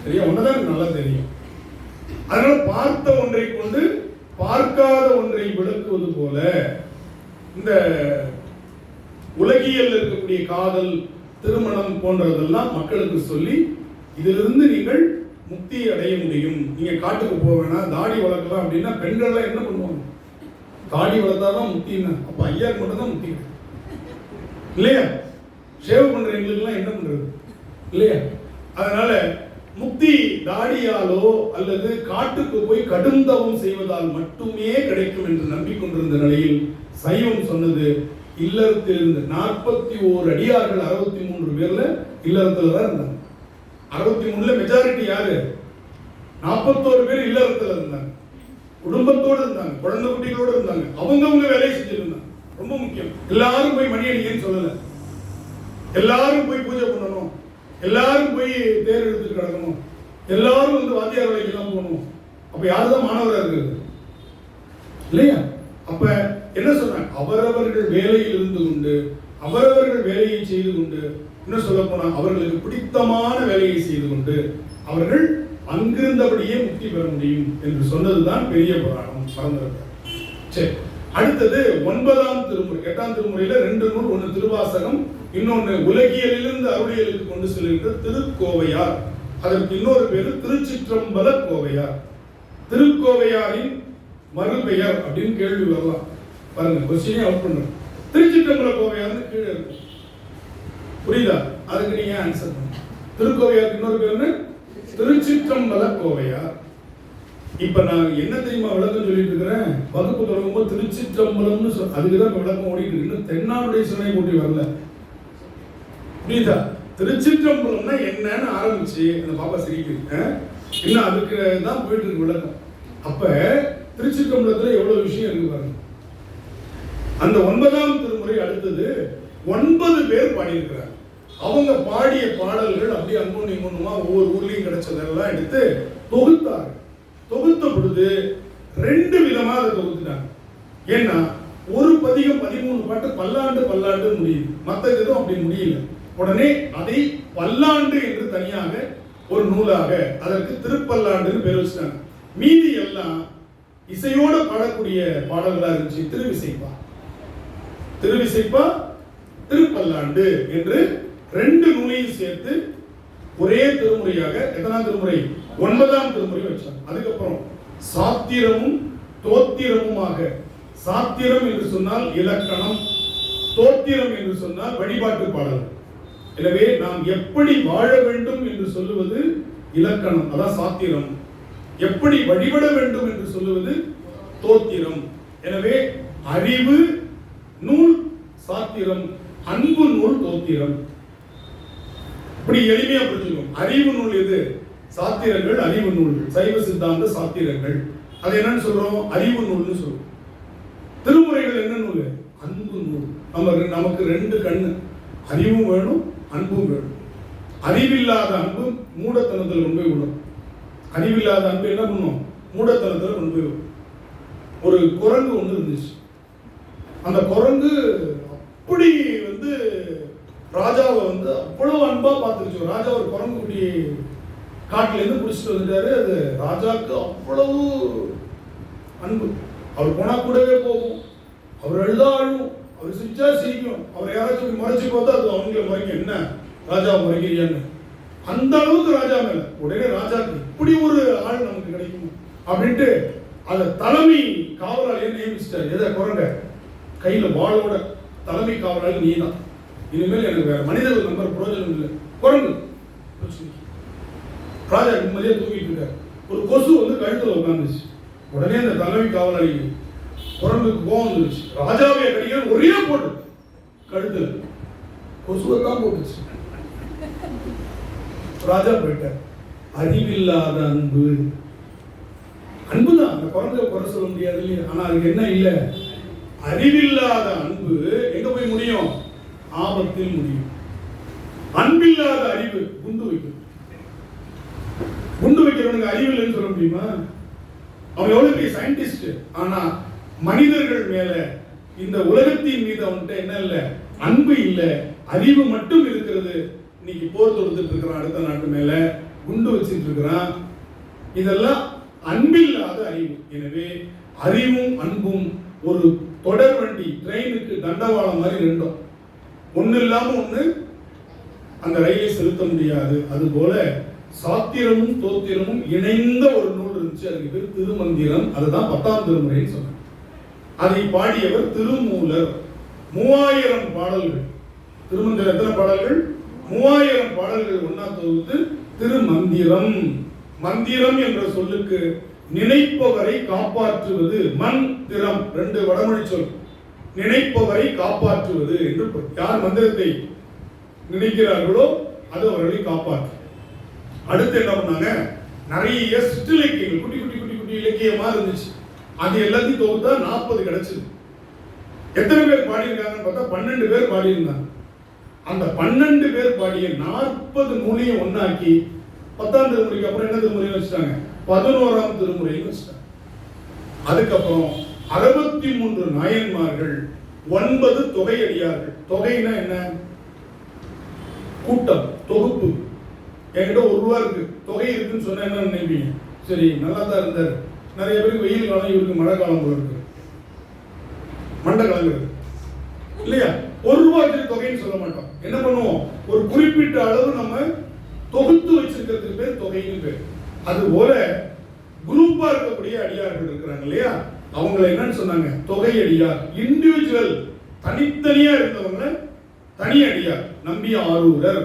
சரியா? ஒன்னதான் எனக்கு நல்லா தெரியும். அதனால பார்த்த ஒன்றை கொண்டு பார்க்காத ஒன்றை விளக்குவது போல இந்த உலகியல் இருக்கக்கூடிய காதல், திருமணம் போன்றதெல்லாம் மக்களுக்கு சொல்லி இதிலிருந்து நீங்கள் முக்தி அடைய முடியும். நீங்க காட்டுக்கு போக வேணாம், தாடி வளர்க்கலாம் அப்படின்னா பெண்கள்லாம் என்ன பண்ணுவாங்க? தாடி வளர்த்தாதான் முக்தின்னா, அப்ப ஐயாக்கு மட்டும் தான் முக்தி இல்லையா? சேவ் பண்ற எங்களுக்கெல்லாம் என்ன பண்றது இல்லையா? அதனால முக்தி தாடியாலோ அல்லது காட்டுக்கு போய் கடும் தவம் செய்வதால் மட்டுமே கிடைக்கும் என்று நம்பிக்கொண்டிருந்த நிலையில் சைவம் சொன்னது இல்லறத்தில் இருந்து 41 அடியார்கள் 63 பேர்ல இல்லறத்துல தான் இருந்தாங்க. 63ல மெஜாரிட்டி யாரு? 41 பேர் இல்லறத்துல இருந்தாங்க, குடும்பத்தோடு இருந்தாங்க, குழந்தை குட்டிகளோடு இருந்தாங்க, அவங்கவுங்க வேலையை செஞ்சிருந்தாங்க. ரொம்ப முக்கியம். எல்லாரும் போய் மணி அடிக்கன்னு சொல்லல, எல்லாரும் போய் பூஜை பண்ணணும், எல்லாரும் போய் தேர் எடுத்துட்டு கிடக்கணும், எல்லாரும் வந்து வாத்தியார் வேலைக்கெல்லாம் போகணும். அப்ப யாருதான் மாணவராக இருக்குது இல்லையா? அப்ப என்ன சொன்னாங்க? அவரவர்கள் வேலையில் இருந்து கொண்டு அவரவர்கள் வேலையை செய்து கொண்டு, இன்னும் சொல்ல போனா அவர்களுக்கு பிடித்தமான வேலையை செய்து கொண்டு அவர்கள் அங்கிருந்தபடியே முக்தி பெற முடியும் என்று சொன்னதுதான் பெரிய புராணம் பரந்திருக்கிறார். சரி, அடுத்தது 9ஆம் திருமுறை. 8ஆம் திருமுறையில 2 நூல், ஒன்று திருவாசகம், இன்னொன்று உலகியலிலிருந்து அருளியலுக்கு கொண்டு செல்கின்ற திருக்கோவையார். அதற்கு இன்னொரு பேரு திருச்சிற்றம்பல கோவையார். திருக்கோவையாரின் மறுபெயர் அப்படின்னு கேள்வி வரலாம். பாருங்க, கொஸ்டினே அவுட் பண்ணுங்க. திருச்சிற்றம்பல கோவையார்னு கீழே இருக்கும், புரியுதா? அதுக்கு நீங்க ஆன்சர் பண்ணுங்க. திருக்கோவையாருக்கு இன்னொரு பேர் திருச்சிற்றம்பல கோவையார். இப்ப நான் என்ன தெரியுமா விளக்கம் சொல்லிட்டு இருக்கிறேன்? வகுப்பு தொடங்கும்போது திருச்சிற்றம்பலம்னு அதுக்குதான் விளக்கம் ஓடிட்டு இருக்கு. தென்னாடுடைய சிவனை கூட்டி வரல, புரியுதா? திருச்சிற்றம்பலம்னா என்னன்னு ஆரம்பிச்சு அந்த பாப்பா சிரிக்குது, இன்னும் அதுக்கு தான் போயிட்டு இருக்கு விளக்கம். அப்ப திருச்சிற்றம்பலத்துல எவ்வளவு விஷயம் இருக்கு பாருங்க. அந்த 9ஆம் திருமுறை அடுத்தது 9 பேர் பாடியிருக்கிறார். அவங்க பாடிய பாடல்கள் அப்படியே அங்கொன்னு இங்கொன்னுமா ஒவ்வொரு ஊர்லயும் கிடைச்சதெல்லாம் எடுத்து தொகுத்தார். தொகுத்த பொழுது 2 விதமா அதை தொகுத்துட்டாங்க. ஏன்னா ஒரு பதிகம் 13 பாட்டு பல்லாண்டு முடியுது, மற்ற எதுவும் அப்படி முடியல. உடனே அதை பல்லாண்டு என்று தனியாக ஒரு நூலாக, அதற்கு திருப்பல்லாண்டுன்னு பேர் வச்சுட்டாங்க. மீதி எல்லாம் இசையோட பாடக்கூடிய பாடல்களா இருந்துச்சு. திருவிசைப்பா திருப்பல்லாண்டு என்று 2 நூலையும் சேர்த்து ஒரே திருமுறையாக எத்தனாம் திருமுறை? 9ஆம் திருமுறை வச்சாங்க. அதுக்கப்புறம் சாத்திரமும் தோத்திரமுமாக, சாத்திரம் என்று சொன்னால் இலக்கணம், தோத்திரம் என்று சொன்னால் வழிபாட்டு பாடல். எனவே நாம் எப்படி வாழ வேண்டும் என்று சொல்லுவது இலக்கணம், அதான் சாத்திரம். எப்படி வழிபட வேண்டும் என்று சொல்லுவது தோத்திரம். எனவே அறிவு நூல் சாத்திரம், அன்பு நூல் தோத்திரம். இப்படி எளிமையா புரிஞ்சுக்கணும். அறிவு நூல் எது? சாத்திரங்கள், அறிவு நூல்கள், சைவ சித்தாந்த சாத்திரங்கள். அது என்னன்னு சொல்றோம்? அறிவு நூல்னு சொல்றோம். திருமுறைகள் என்ன நூல்? அன்பு நூல். நமக்கு 2 கண்ணு, அறிவும் வேணும், அன்பும் வேணும். அறிவில்லாத அன்பு மூடத்தனத்தில் கொண்டு போய் விடும். அறிவில்லாத அன்பு என்ன பண்ணும்? மூடத்தனத்தில் கொண்டு போய் விடும். ஒரு குரங்கு ஒன்று இருந்துச்சு. அந்த குரங்கு அப்படி ராஜாவை அவ்வளவு அன்பா பார்த்துருச்சு. ராஜா ஒரு குரங்கு குட்டி காட்டுல இருந்து பிடிச்சிட்டு வந்துட்டாரு. அது ராஜாவுக்கு அவ்வளவு அன்பு. அவர் போனா கூடவே போகும், அவர் அழும், அவர் சிரிச்சா சிரிக்கும், அவர் யாராச்சும் மறைச்சு பார்த்தா அது அவங்கள மறைக்கும். என்ன ராஜா மறைக்கிறியான்னு அந்த அளவுக்கு ராஜா மேல. உடனே ராஜாக்கு இப்படி ஒரு ஆள் நமக்கு கிடைக்கும் அப்படின்ட்டு அதை தலைமை காவலாளியை நியமிச்சிட்டாரு. எதை? குரங்க கையில வாளோட தலைமை காவலாளி நீ தான். இனிமேல் எனக்கு வேற மனிதர்கள் நம்பர் பிரயோஜனம் இல்லை. குரங்கு ராஜா நிம்மதியா தூங்கிட்டு இருக்காரு. ஒரு கொசு கழுத்துல உட்காந்துச்சு. உடனே அந்த தலைமை காவலாளி குரங்குக்கு கோவம் வந்துருச்சு. ராஜாவை கடிக்கிற ஒரே போட்டு கழுத்துல கொசுவை தான் போட்டுச்சு. ராஜா போயிட்டார். அறிவில்லாத அன்பு. அன்புதான், அந்த குரங்கை குறை சொல்ல முடியாது இல்லையா? ஆனா அதுக்கு என்ன இல்ல? அறிவில்லாத அன்பு எங்க போய் முடியும்? ஆபத்தில் முடியும். அன்பில்லாத அறிவு குண்டு வைக்கும். குண்டு வைக்கிறவனுக்கு அறிவு இல்லைன்னு சொல்ல முடியுமா? அவன் எவ்வளவு பெரிய சயின்டிஸ்ட். ஆனா மனிதர்கள் மேல, இந்த உலகத்தின் மீது அவன்கிட்ட என்ன இல்ல? அன்பு இல்ல, அறிவு மட்டும் இருக்கிறது. இன்னைக்கு போர் தொடுத்துட்டு இருக்கிறான், அடுத்த நாட்டு மேல குண்டு வச்சுட்டு இருக்கிறான். இதெல்லாம் அன்பில்லாத அறிவு. எனவே அறிவும் அன்பும் ஒரு தொடர் வண்டி, ட்ரெயினுக்கு தண்டவாளம் மாதிரி ரெண்டும். ஒண்ணு இல்லாம ஒண்ணு அந்த ரயிலை செலுத்த முடியாது. அது போல சாத்திரமும் தோத்திரமும் இணைந்த ஒரு நூல் இருந்துச்சு. அதுக்கு பேர் திருமந்திரம். அதுதான் 10ஆம் திருமுறைன்னு சொன்னாங்க. அதை பாடியவர் திருமூலர். 3000 பாடல்கள். திருமந்திரம் எத்தனை பாடல்கள்? 3000 பாடல்கள் ஒன்னா தொகுத்து திருமந்திரம். மந்திரம் என்ற சொல்லுக்கு நினைப்பவரை காப்பாற்றுவது, மந்திரம் 2 வடமொழி சொல். நினைப்பவரை காப்பாற்றுவது என்று. யார் மந்திரத்தை நினைக்கிறார்களோ அது அவர்களை காப்பாற்றும். அடுத்து என்ன பண்ணாங்க? நிறைய சிற்றிலக்கியங்கள், குட்டி குட்டி குட்டி குட்டி இலக்கியமா இருந்துச்சு. அது எல்லாத்தையும் தொகுத்தா 40 கிடைச்சது. எத்தனை பேர் பாடியிருக்காங்கன்னு பார்த்தா 12 பேர் பாடியிருந்தாங்க. அந்த 12 பேர் பாடிய 40 நூலையும் ஒன்னாக்கி 10ஆம் திருமுறைக்கு அப்புறம் என்ன திருமுறை வச்சுட்டாங்க? 11ஆம் திருமுறைன்னு வச்சுட்டாங்க. அதுக்கப்புறம் 63 நாயன்மார்கள், 9 தொகையடியார்கள். தொகைனா என்ன? கூட்டம், தொகுப்பு. என்கிட்ட 1 ரூபா இருக்கு, தொகை இருக்குன்னு சொன்னா என்ன நினைப்பீங்க? சரி, நல்லா தான் இருந்தாரு. நிறைய பேருக்கு வெயில் காலம், இவருக்கு மழை காலம் போல இருக்கு, மண்டை கலங்குறது இல்லையா? 1 ரூபாய்க்கு தொகைன்னு சொல்ல மாட்டோம். என்ன பண்ணுவோம்? ஒரு குறிப்பிட்ட அளவு நம்ம தொகுத்து வச்சிருக்கிறதுக்கு பேர் தொகைன்னு பேர். அது போல குரூப்பா இருக்கக்கூடிய அடியார்கள் இருக்கிறாங்க இல்லையா? அவங்களை என்னன்னு சொன்னாங்க? தொகை அடியார். இண்டிவிஜுவல், தனித்தனியா இருந்தவங்க தனி அடியார். நம்பிய ஆரூரர்,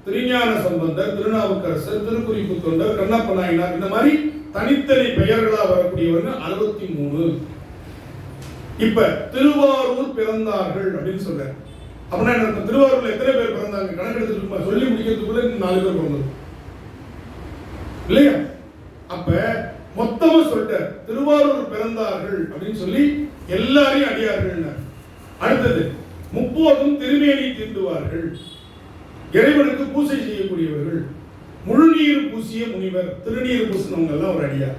திருஞான சம்பந்தர், திருநாவுக்கரசர், திருக்குறிப்பு தொண்டர், கண்ணப்ப நாயனார், இந்த மாதிரி தனித்தனி பெயர்களா வரக்கூடியவங்க 63. இப்ப திருவாரூர் பிறந்தார்கள் அப்படின்னு சொல்ற. அப்படின்னா என்ன? திருவாரூர்ல எத்தனை பேர் பிறந்தாங்க கணக்கெடுத்து சொல்லி முடிக்கிறதுக்குள்ள 4 பேர் பிறந்தது இல்லையா? அப்ப மொத்தமா சொல்லிட்ட திருவாரூர் பிறந்தார்கள் அப்படின்னு சொல்லி எல்லாரையும் அடியார்கள். அடுத்தது 30 திருமேனி தீண்டுவார்கள், இறைவனுக்கு பூசை செய்யக்கூடியவர்கள், முழுநீர் பூசிய முனிவர், திருநீர் பூசினவங்க எல்லாம் ஒரு அடியார்.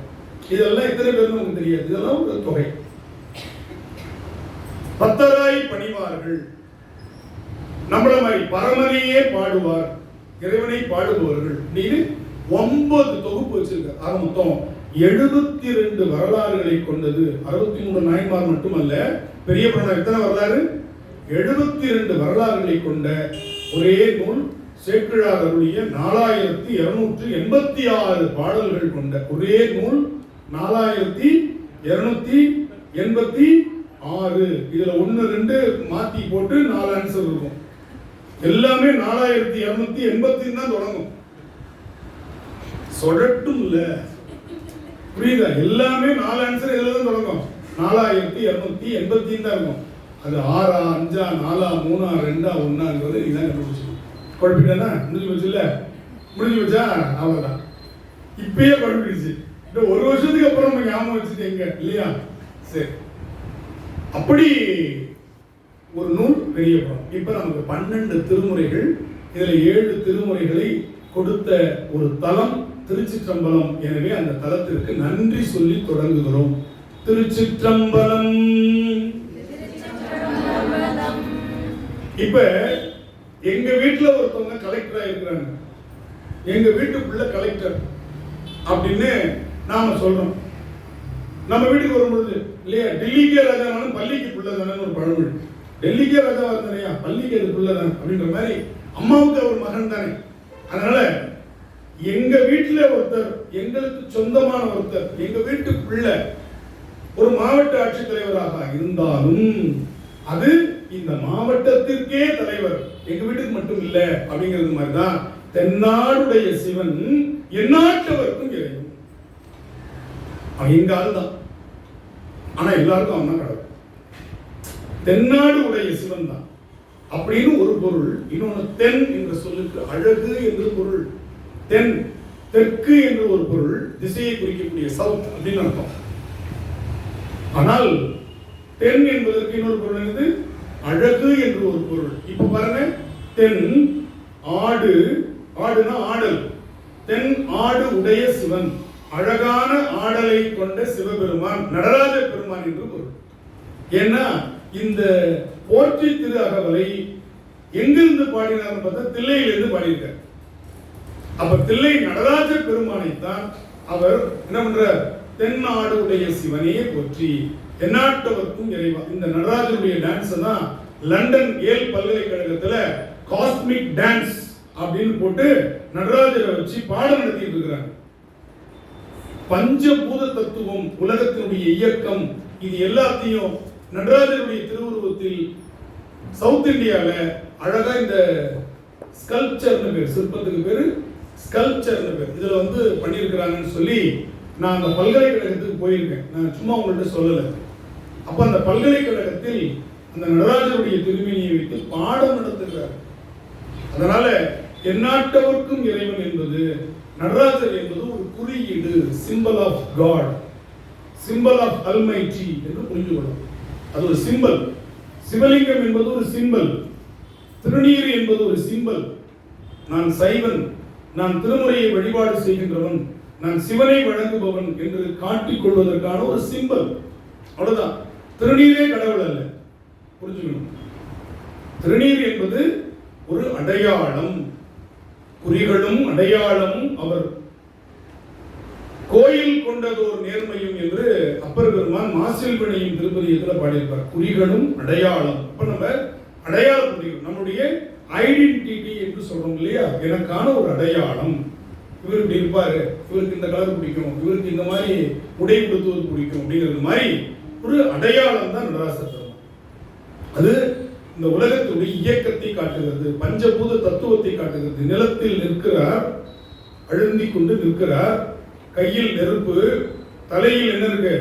இதெல்லாம் எத்தனை பேர் நமக்கு தெரியாது. இதெல்லாம் ஒரு தொகை. பத்தராய் பணிவார்கள், நம்மள மாதிரி பரமனையே பாடுவார், இறைவனை பாடுபவர்கள். 9 தொகுப்பு வச்சிருக்க. ஆக மொத்தம் 72 வரலாறுகளை கொண்டது. 63 நாயன்மார் மட்டுமல்ல, பெரிய புராணம் எத்தனை வரலாறு? 72 வரலாறுகளை கொண்ட ஒரே நூல் சேக்கிழார் அருளிய 4286 பாடல்கள் கொண்ட ஒரே நூல் 4286. இதுல 1 2 மாத்தி போட்டு 4 ஆன்சர் இருக்கும். எல்லாமே 4280 தான் தொடங்கும். சொல்லட்டும் இல்ல, புரியுதா? எல்லாமே 4 ஆன்சர் இதுல தான் தொடங்கும். 4280 தான் இருக்கும். அது 6 5 4 3 2 1ங்கிறது நீதான் கண்டுபிடிச்சிக்கணும். குழப்பிட்டா முடிஞ்சு போச்சு இல்ல? முடிஞ்சு போச்சா? அவ்வளவுதான். இப்பயே குழப்பிடுச்சு. இந்த 1 வருஷத்துக்கு அப்புறம் நம்ம ஞாபகம் வச்சுட்டீங்க இல்லையா? சரி, அப்படி ஒரு நூல் பெரிய புராணம். இப்ப நமக்கு 12 திருமுறைகள், இதுல 7 திருமுறைகளை கொடுத்த ஒரு தலம் திருச்சிற்றம்பலம். எனவே அந்த தலத்திற்கு நன்றி சொல்லி தொடங்குகிறோம். திருச்சிற்றம்பலம். இப்ப எங்க வீட்டுல ஒருத்தவங்க கலெக்டரா இருக்கிறாங்க. எங்க வீட்டுக்குள்ள கலெக்டர் அப்படின்னு நாம சொல்றோம். நம்ம வீட்டுக்கு வரும்பொழுது இல்லையா, டெல்லிக்கே ராஜானாலும் பள்ளிக்கு பிள்ளைதானு ஒரு பழமொழி. டெல்லிக்கே ராஜாவா இருந்தானையா, பள்ளிக்கு அது பிள்ளைதான் அப்படின்ற மாதிரி அம்மாவுக்கு அவர் மகன் தானே. அதனால எங்க வீட்டுல ஒருத்தர், எங்களுக்கு சொந்தமான ஒருத்தர், எங்க வீட்டு பிள்ளை ஒரு மாவட்ட ஆட்சித்தலைவராக இருந்தாலும் அது இந்த மாவட்டத்திற்கே தலைவர், எங்க வீட்டுக்கு மட்டும் இல்ல அப்படிங்கிறது மாதிரிதான் தென்னாடுடைய சிவன் எந்நாட்டவருக்கும் இறைவன். எங்க ஆள் தான், ஆனா எல்லாருக்கும் அவன் தான் கடவுள். தென்னாடு உடைய சிவன் தான் அப்படின்னு ஒரு பொருள். இன்னொன்னு தென் என்ற சொல்லுக்கு அழகு என்று பொருள். தென் தெற்கு என்று ஒரு பொருள், திசையை குறிக்கக்கூடிய சவுத் அப்படின்னு அர்த்தம். ஆனால் தென் என்பதற்கு இன்னொரு பொருள் என்னது? அழகு என்று ஒரு பொருள். இப்ப பாருங்க, தென் ஆடு, ஆடுனா ஆடல். தென் ஆடு உடைய சிவன், அழகான ஆடலை கொண்ட சிவபெருமான், நடராஜ பெருமான் என்று பொருள். ஏன்னா இந்த போற்றி திரு அகவலை எங்கிருந்து பாடினார் பார்த்தா தில்லையிலிருந்து பாடியிருக்கார். அப்ப தில்லை நடராஜ பெருமானைத்தான் அவர் என்ன பண்றார்? தென்னாடு உடைய சிவனே போற்றி தென்னாட்டவர்க்கும் இறைவா. இந்த நடராஜனுடைய டான்ஸ் தான் லண்டன் ஏல் பல்கலைக்கழகத்துல காஸ்மிக் டான்ஸ் அப்படின்னு போட்டு நடராஜரை வச்சு பாடம் நடத்திட்டு இருக்கிறாங்க. பஞ்சபூத தத்துவம், உலகத்தினுடைய இயக்கம், இது எல்லாத்தையும் நடராஜருடைய திருவுருவத்தில் சவுத் இந்தியால அழகா இந்த ஸ்கல்ப்சர்னு பேர், சிற்பத்துக்கு பேரு ஸ்கல்ப்சர்னு பேர், இதுல வந்து பண்ணியிருக்கிறாங்கன்னு சொல்லி நான் அந்த பல்கலைக்கழகத்துக்கு போயிருக்கேன். நான் சும்மா உங்கள்கிட்ட சொல்லல. அப்ப அந்த பல்கலைக்கழகத்தில் அந்த நடராஜருடைய திருமேனியை வைத்து பாடம் நடத்துகிறார். அதனால எந்நாட்டவர்க்கும் இறைவன் என்பது, நடராஜர் என்பது ஒரு குறியீடு, symbol of God, symbol of almighty என்று புரிந்து கொள்ளும். அது ஒரு சிம்பல். சிவலிங்கம் என்பது ஒரு சிம்பல், திருநீர் என்பது ஒரு சிம்பல். நான் சைவன், நான் திருமுறையை வழிபாடு செய்கின்றவன், நான் சிவனை வழங்குபவன் என்று காட்டிக் கொள்வதற்கான ஒரு சிம்பல், அவ்வளவுதான். திருநீரே கடவுள் அல்ல, புரிஞ்சுக்கணும். திருநீர் என்பது ஒரு அடையாளம், குறிகளும் அடையாளமும் அவர் கோயில் கொண்டதோர் நேர்மையும் என்று அப்பர் பெருமான் மாசில் வினையும் திருப்பதியத்தில் பாடியிருப்பார். குறிகளும் அடையாளம். அப்ப நம்ம அடையாளம் புரியும், நம்முடைய ஐடென்டிட்டி என்று சொல்றோம் இல்லையா, எனக்கான ஒரு அடையாளம். இவர் இப்படி இருப்பாரு, இவருக்கு இந்த கலர் பிடிக்கும், இவருக்கு இந்த மாதிரி உடை கொடுத்துவது பிடிக்கும் அப்படிங்கிறது மாதிரி ஒரு அடையாளம் தான் நடராஜ பெருமான். அது இந்த உலகத்துடைய இயக்கத்தை காட்டுகிறது, பஞ்சபூத தத்துவத்தை காட்டுகிறது. நிலத்தில் நிற்கிறார், அழுந்தி கொண்டு நிற்கிறார், கையில் நெருப்பு, தலையில் என்ன இருக்கு?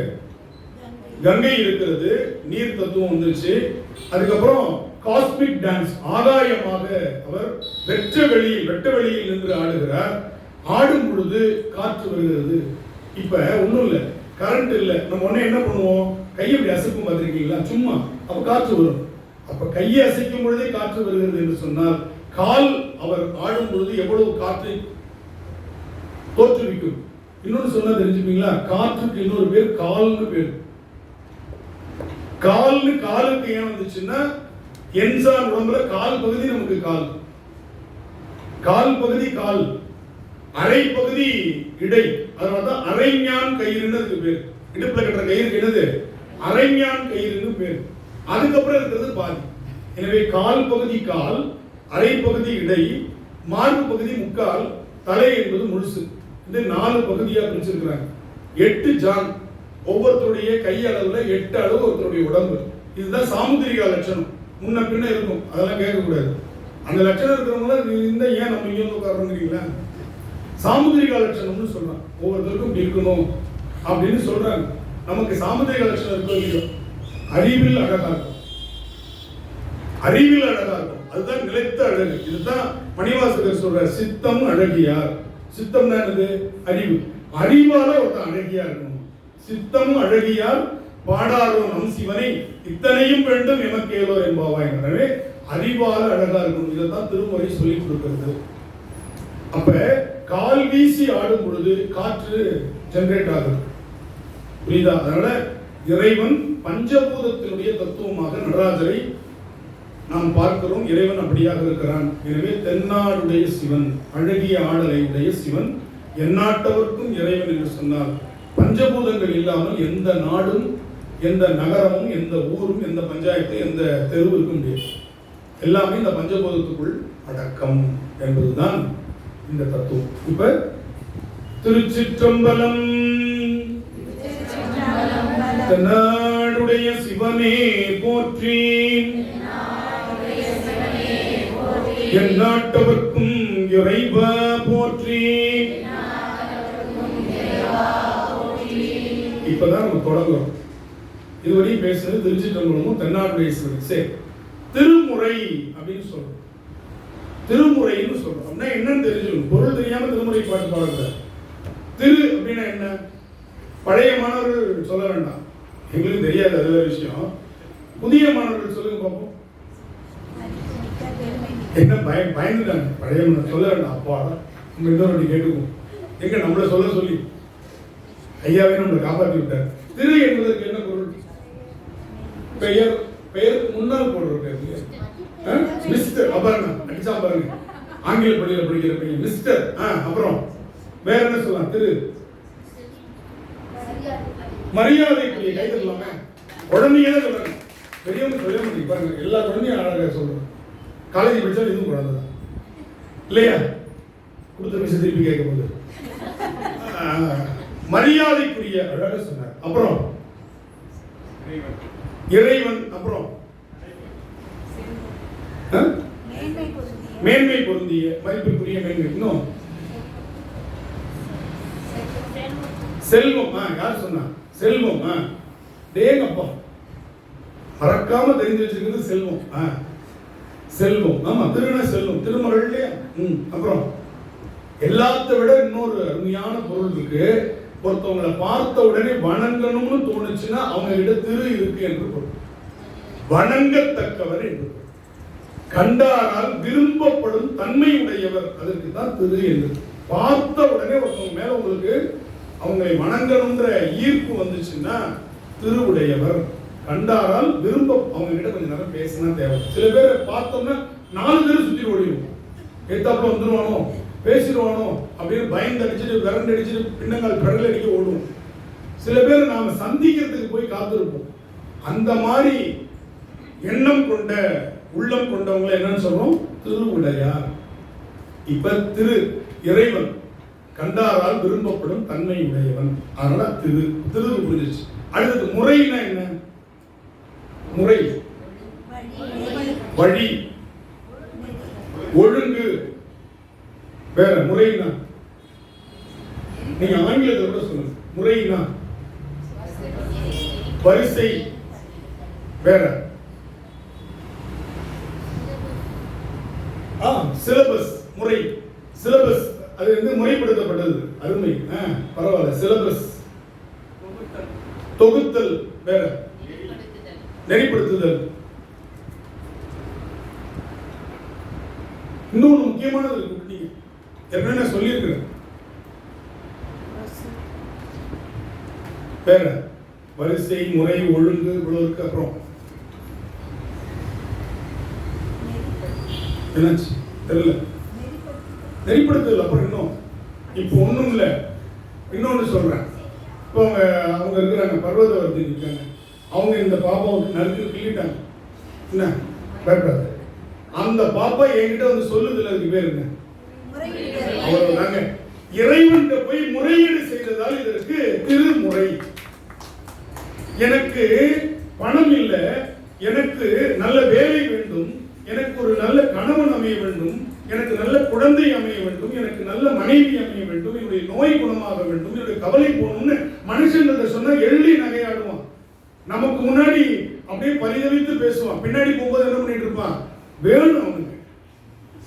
கங்கை இருக்கிறது, நீர் தத்துவம் வந்துச்சு. அதுக்கப்புறம் காஸ்மிக் டான்ஸ், ஆகாயமாக அவர் வெட்ட வெளியில் நின்று ஆடுகிறார். ஆடும் பொழுது காற்று வருகிறது. இப்ப ஒண்ணும் இல்ல, கரண்ட் இல்ல, நம்ம உடனே என்ன பண்ணுவோம்? கையை இப்படி அசைக்கும் பார்த்திருக்கீங்களா? சும்மா, அப்ப காற்று வரும். அப்ப கையை அசைக்கும் பொழுதே காற்று வருகிறது என்று சொன்னால், கால் அவர் ஆடும் பொழுது எவ்வளவு காற்றை தோற்றுவிக்கும். இன்னொன்று சொன்னா தெரிஞ்சுப்பீங்களா? காற்றுக்கு இன்னொரு பேர் கால்னு பேர். கால்னு காலுக்கு ஏன் வந்துச்சுன்னா, என்சான் உடம்புல கால் பகுதி நமக்கு கால், கால் பகுதி கால், அரை பகுதி இடை, அதனாலதான் அரைஞான் கயிறுன்னு அதுக்கு பேர். இடுப்புல கட்டுற கயிறு என்னது? அரைஞான் கயிறுன்னு பேர். அதுக்கப்புறம் இருக்கிறது பாதி. எனவே கால் பகுதி கால், அரை பகுதி இடை, மார்பு பகுதி முக்கால், தலை என்பது முழுசு. இது 4 பகுதியா பிரிச்சிருக்கிறாங்க. 8 ஜான், ஒவ்வொருத்தருடைய கை அளவுல 8 அளவு ஒருத்தருடைய உடம்பு. இதுதான் சாமுத்திரிகா லட்சணம். முன்ன பின்ன இருக்கும், அதெல்லாம் கேட்கக்கூடாது. அந்த லட்சணம் இருக்கிறவங்க இந்த ஏன் நம்ம இங்கே வந்து உட்கார்றீங்களா? சாமுத்திரிகா லட்சணம்னு சொல்றாங்க. ஒவ்வொருத்தருக்கும் இப்படி இருக்கணும் அப்படின்னு சொல்றாங்க. நமக்கு சாமுத்திரிகா லட்சணம் இருக்கோ இல்லையோ, அறிவில் அழகா இருக்கும், அறிவில் அழகா இருக்கும். அதுதான் நிலைத்த அழகு. இதுதான் மணிவாசகர் சொல்ற சித்தம் அழகியார். சித்தம் என்னது? அறிவு. அறிவால ஒருத்தன் அழகியா இருக்கணும். சித்தம் அழகியார் பாடாரோ நம் சிவனை இத்தனையும் வேண்டும் எமக்கேலோ என்பாவாய். எனவே அறிவால அழகா இருக்கணும். இதைத்தான் திருமுறை சொல்லி கொடுக்கிறது. அப்ப கால் வீசி ஆடும் பொழுது காற்று ஜெனரேட் ஆகுது. புரியுதா? அதனால இறைவன் பஞ்சபூதத்தினுடைய தத்துவமாக நடராஜரை நாம் பார்க்கிறோம். இறைவன் அப்படியாக இருக்கிறான். எனவே தென்னாடுடைய சிவன், அழகிய ஆடலை உடைய சிவன், எந்நாட்டவர்க்கும் இறைவன் என்று சொன்னால் பஞ்சபூதங்கள் இல்லாமல் எந்த நாடும், எந்த நகரமும், எந்த ஊரும், எந்த பஞ்சாயத்து, எந்த தெருவும் இருக்க முடியாது. எல்லாமே இந்த பஞ்சபூதத்துக்குள் அடக்கம் என்பதுதான் இந்த தத்துவம். இப்ப திருச்சிற்றம்பலம். தென்னாடுடைய சிவனே போற்றி, எந்நாட்டவர்க்கும் இறைவா போற்றி. இப்பதான் நம்ம தொடங்குறோம். இதுவரை பேசுறது திருச்சிற்றம்பலமும் தென்னாடுடைய சிவன். சரி, திருமுறை அப்படின்னு சொல்றோம். திருமுறைன்னு சொல்றோம் அப்படின்னா என்னன்னு தெரிஞ்சுக்கணும். பொருள் தெரியாம திருமுறை பாட்டு பாடக்கூடாது. திரு அப்படின்னா என்ன? பழைய மாணவர்கள் சொல்ல வேண்டாம், எங்களுக்கு தெரியாது, அது வேற விஷயம். புதிய மாணவர்கள் சொல்லுங்க பார்ப்போம். என்ன பயந்துட்டாங்க? பழைய மாணவர் சொல்ல வேண்டாம். அப்பாடா நம்ம இன்னொரு கேட்டுக்குவோம். எங்க நம்மள சொல்ல சொல்லி ஐயாவே நம்மளை காப்பாற்றி விட்டார். திரு என்பதற்கு என்ன பொருள்? பெயர். பெயருக்கு முன்னால் போடுற பேர் மிஸ்டர். அப்புறம் அடிச்சா பாருங்க, ஆங்கில பள்ளியில படிக்கிற பையன் மிஸ்டர். அப்புறம் வேற என்ன சொல்லலாம்? திரு. மரியாதைக்குரிய. கை தரலாமே. குழந்தைங்க தான் சொல்றாங்க, பெரியவங்க சொல்ல முடியும். பாருங்க, எல்லா குழந்தையும் அழகாக சொல்றோம். காலேஜ் படிச்சாலும் இதுவும் குழந்தை தான் இல்லையா? கொடுத்த விஷயம் திருப்பி கேட்கும் போது மரியாதைக்குரிய அழகாக சொன்னார். அப்புறம் இறைவன். அப்புறம் மேன்மை பொருந்திய, மதிப்பிற்குரிய மேன்மை. இன்னும் செல்வம். யார் சொன்னா? செல்வம். டேங்கப்பா, மறக்காம தெரிஞ்சு வச்சிருக்கிறது செல்வம். செல்வம். ஆமா, திருந செல்வம், திருமகள் இல்லையா? அப்புறம் எல்லாத்த விட இன்னொரு அருமையான பொருள் இருக்கு. ஒருத்தவங்களை பார்த்த உடனே வணங்கணும்னு தோணுச்சுன்னா அவங்க கிட்ட திரு இருக்கு என்று பொருள். வணங்கத்தக்கவர் என்று பொருள். கண்டாரால் விரும்பப்படும் தன்மை உடையவர், அதற்கு தான் திரு என்று. பார்த்த உடனே ஒருத்தவங்க மேல உங்களுக்கு அவங்களை வணங்கணும்ன்ற ஈர்ப்பு வந்துச்சுன்னா திருவுடையவர். கண்டாரால் விரும்ப, அவங்க கிட்ட கொஞ்சம் நேரம் பேசினா தேவை. சில பேரை பார்த்தோம்னா 4 பேர் சுத்தி ஓடிடும், எத்தாப்புல வந்துருவானோ, பேசிடுவானோ அப்படின்னு பயந்து அடிச்சுட்டு, விரண்டு அடிச்சுட்டு, பின்னங்கால் கடல் அடிக்க ஓடுவோம். சில பேர் நாம சந்திக்கிறதுக்கு போய் காத்திருப்போம். அந்த மாதிரி எண்ணம் கொண்ட, உள்ளம் கொண்டவங்களை என்னன்னு சொல்றோம்? திருவுடையார். இப்ப திரு இறைவன், கண்டாரால் விரும்பப்படும் தன்மை உடையவன். அதனால திரு. திரு புரிஞ்சிச்சு. அடுத்தது முறைன்னா என்ன? முறை, வழி, ஒழுங்கு. வேற முறைனா நீங்க ஆங்கிலத்தில் கூட சொல்லுங்க. முறைனா வரிசை. வேற சிலபஸ். முறை, சிலபஸ். அது வந்து முறைப்படுத்தப்பட்டது. அருமை, பரவாயில்ல. சிலபஸ், தொகுத்தல். வேற நெறிப்படுத்துதல். இன்னொன்று முக்கியமானது இருக்கு, நீங்க ஏற்கனவே நான் சொல்லியிருக்கிறேன். வேற வரிசை, முறை, ஒழுங்கு, இவ்வளவு இருக்கு. அப்புறம் என்னாச்சு தெரியல, நெறிப்படுத்துதல். அப்புறம் இன்னும் இப்போ ஒன்றும் இல்லை, இன்னொன்று சொல்றேன். இப்போ அவங்க இருக்கிறாங்க, பர்வதவர்த்தி இருக்காங்க, அவங்க இந்த பாப்பாவுக்கு நறுக்கு கிள்ளிட்டாங்க. என்ன பயப்படாது, அந்த பாப்பா என்கிட்ட வந்து சொல்லுதுல, அதுக்கு பேர் என்ன? அவ்வளவுதாங்க. இறைவன் போய் முறையீடு செய்ததால் இதற்கு திருமுறை. எனக்கு பணம் இல்லை, எனக்கு நல்ல வேலை வேண்டும், எனக்கு ஒரு நல்ல கணவன் அமைய வேண்டும், எனக்கு நல்ல குழந்தை அமைய வேண்டும், எனக்கு நல்ல மனைவி அமைய வேண்டும், என்னுடைய நோய் குணமாக வேண்டும், என்னுடைய கவலை போகணும்னு மனுஷன் சொன்னா எள்ளி நகையாடுவான். நமக்கு முன்னாடி அப்படியே பரிதவித்து பேசுவான், பின்னாடி போகும்போது என்ன பண்ணிட்டு இருப்பான்? வேணும், அவனுக்கு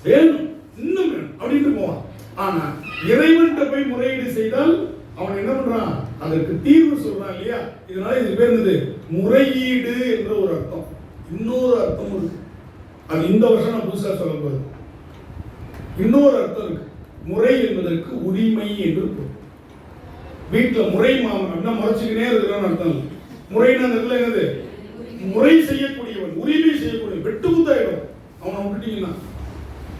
வேணும், இன்னும் வேணும் அப்படின்னு போவான். ஆனா இறைவன் போய் முறையீடு செய்தால் அவன் என்ன பண்றான்? அதற்கு தீர்வு சொல்றான் இல்லையா? இதனால இது பேர் என்னது? முறையீடு என்ற ஒரு அர்த்தம். இன்னொரு அர்த்தம் இருக்கு, அது இந்த வருஷம் நான் புதுசா சொல்ல போறது. இன்னொரு அர்த்தம் இருக்கு. முறை என்பதற்கு உரிமை என்று பொருள். வீட்டுல முறை மாமன் அப்படின்னா முறைச்சுக்கினே இருக்கிறான்னு அர்த்தம் இல்லை. முறைன்னு அந்த இடத்துல என்னது? முறை செய்யக்கூடியவன், உரிமை செய்யக்கூடியவன். வெட்டு குத்தாயிடும் அவனை விட்டுட்டீங்கன்னா.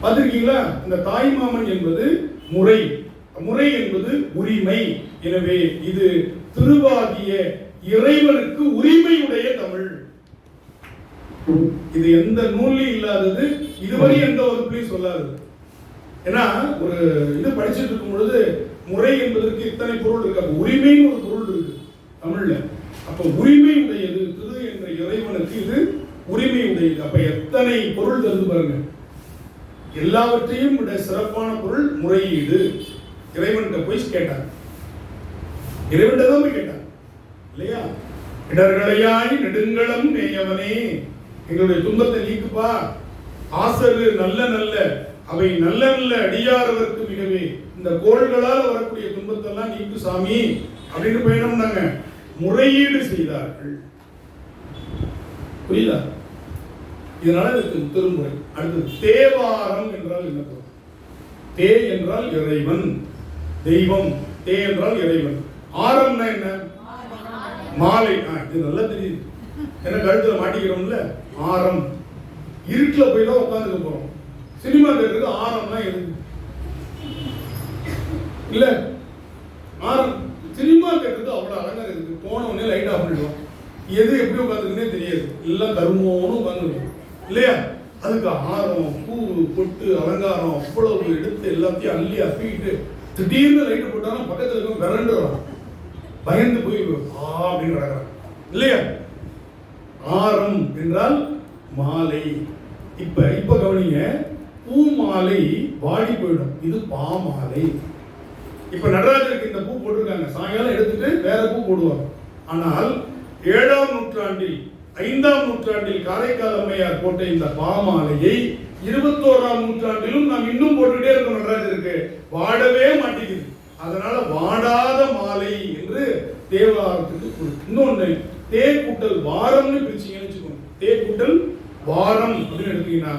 பார்த்திருக்கீங்களா? இந்த தாய் மாமன் என்பது முறை, முறை என்பது உரிமை. எனவே இது திருவாகிய இறைவனுக்கு உரிமையுடைய தமிழ். இது எந்த நூலையும் இல்லாதது, இதுவரை எந்த வகுப்புலையும் சொல்லாது. ஏன்னா ஒரு இது படிச்சுட்டு இருக்கும் பொழுது முறை என்பதற்கு இத்தனை பொருள் இருக்கு, அப்ப உரிமைன்னு ஒரு பொருள் இருக்கு தமிழ்ல. அப்ப உரிமை உடையது திரு என்ற இறைவனுக்கு இது உரிமை உடையது. அப்ப எத்தனை பொருள் தந்து பாருங்க. எல்லாவற்றையும் விட சிறப்பான பொருள் முறையீடு. இறைவன்கிட்ட போய் கேட்டாங்க, இறைவன்கிட்ட தான் போய் கேட்டாங்க இல்லையா? இடர்களையாய் நெடுங்களம் மேயவனே, எங்களுடைய துன்பத்தை நீக்குப்பா, ஆசரு நல்ல நல்ல அவை நல்ல நல்ல அடியாரவர்க்கு மிகவே, இந்த கோள்களால் வரக்கூடிய துன்பத்தெல்லாம் நீக்கு சாமி அப்படின்னு போயினோம்னாங்க. முறையீடு செய்தார்கள். புரியுதா? இதனால இதுக்கு திருமுறை. அடுத்து தேவாரம் என்றால் என்ன பொருள்? தே என்றால் இறைவன், தெய்வம். தே என்றால் இறைவன். ஆரம்னா என்ன? மாலை. இது நல்லா தெரியுது, ஏன்னா கழுத்துல மாட்டிக்கிறோம்ல. ஆரம் இருட்டுல போய் தான் உட்காந்துக்க போறோம். சினிமா தேட்டருக்கு ஆரம்னா எதுக்கு இல்ல? ஆரம் சினிமா தேட்டருக்கு அவ்வளவு அழகாக இருக்கு. போன உடனே லைட் ஆஃப் பண்ணிடுவோம். எது எப்படி உட்காந்துக்குன்னே தெரியாது, எல்லாம் கருமோன்னு உட்காந்துருக்கும் இல்லையா? அதுக்கு ஆரம், பூ, பொட்டு, அலங்காரம் அவ்வளவு எடுத்து எல்லாத்தையும் அள்ளி அப்பிக்கிட்டு திடீர்னு லைட்டு போட்டாலும் பக்கத்துல இருக்க விரண்டு வரும், பயந்து போய் அப்படின்னு கிடக்கிறான் இல்லையா? ஆரம் என்றால் மாலை. இப்ப கவனிங்க, பூ மாலை வாடி போயிடும், இது பாமாலை. இப்ப நடராஜருக்கு இந்த பூ போட்டிருக்காங்க, சாயங்காலம் எடுத்துட்டு வேற பூ போடுவாங்க. ஆனால் 7ஆம் நூற்றாண்டில் 5ஆம் நூற்றாண்டில் காரைக்கால் அம்மையார் போட்ட இந்த பாமாலையை 21ஆம் நூற்றாண்டிலும் நாம் இன்னும் போட்டுட்டே இருக்கோம். நடராஜருக்கு வாடவே மாட்டேங்குது. அதனால வாடாத மாலை என்று தேவாரத்துக்கு. இன்னொன்னு, தே கூட்டல் வாரம்னு பிரிச்சீங்கன்னு வச்சுக்கோங்க. தே கூட்டல் வாரம் அப்படின்னு எடுத்தீங்கன்னா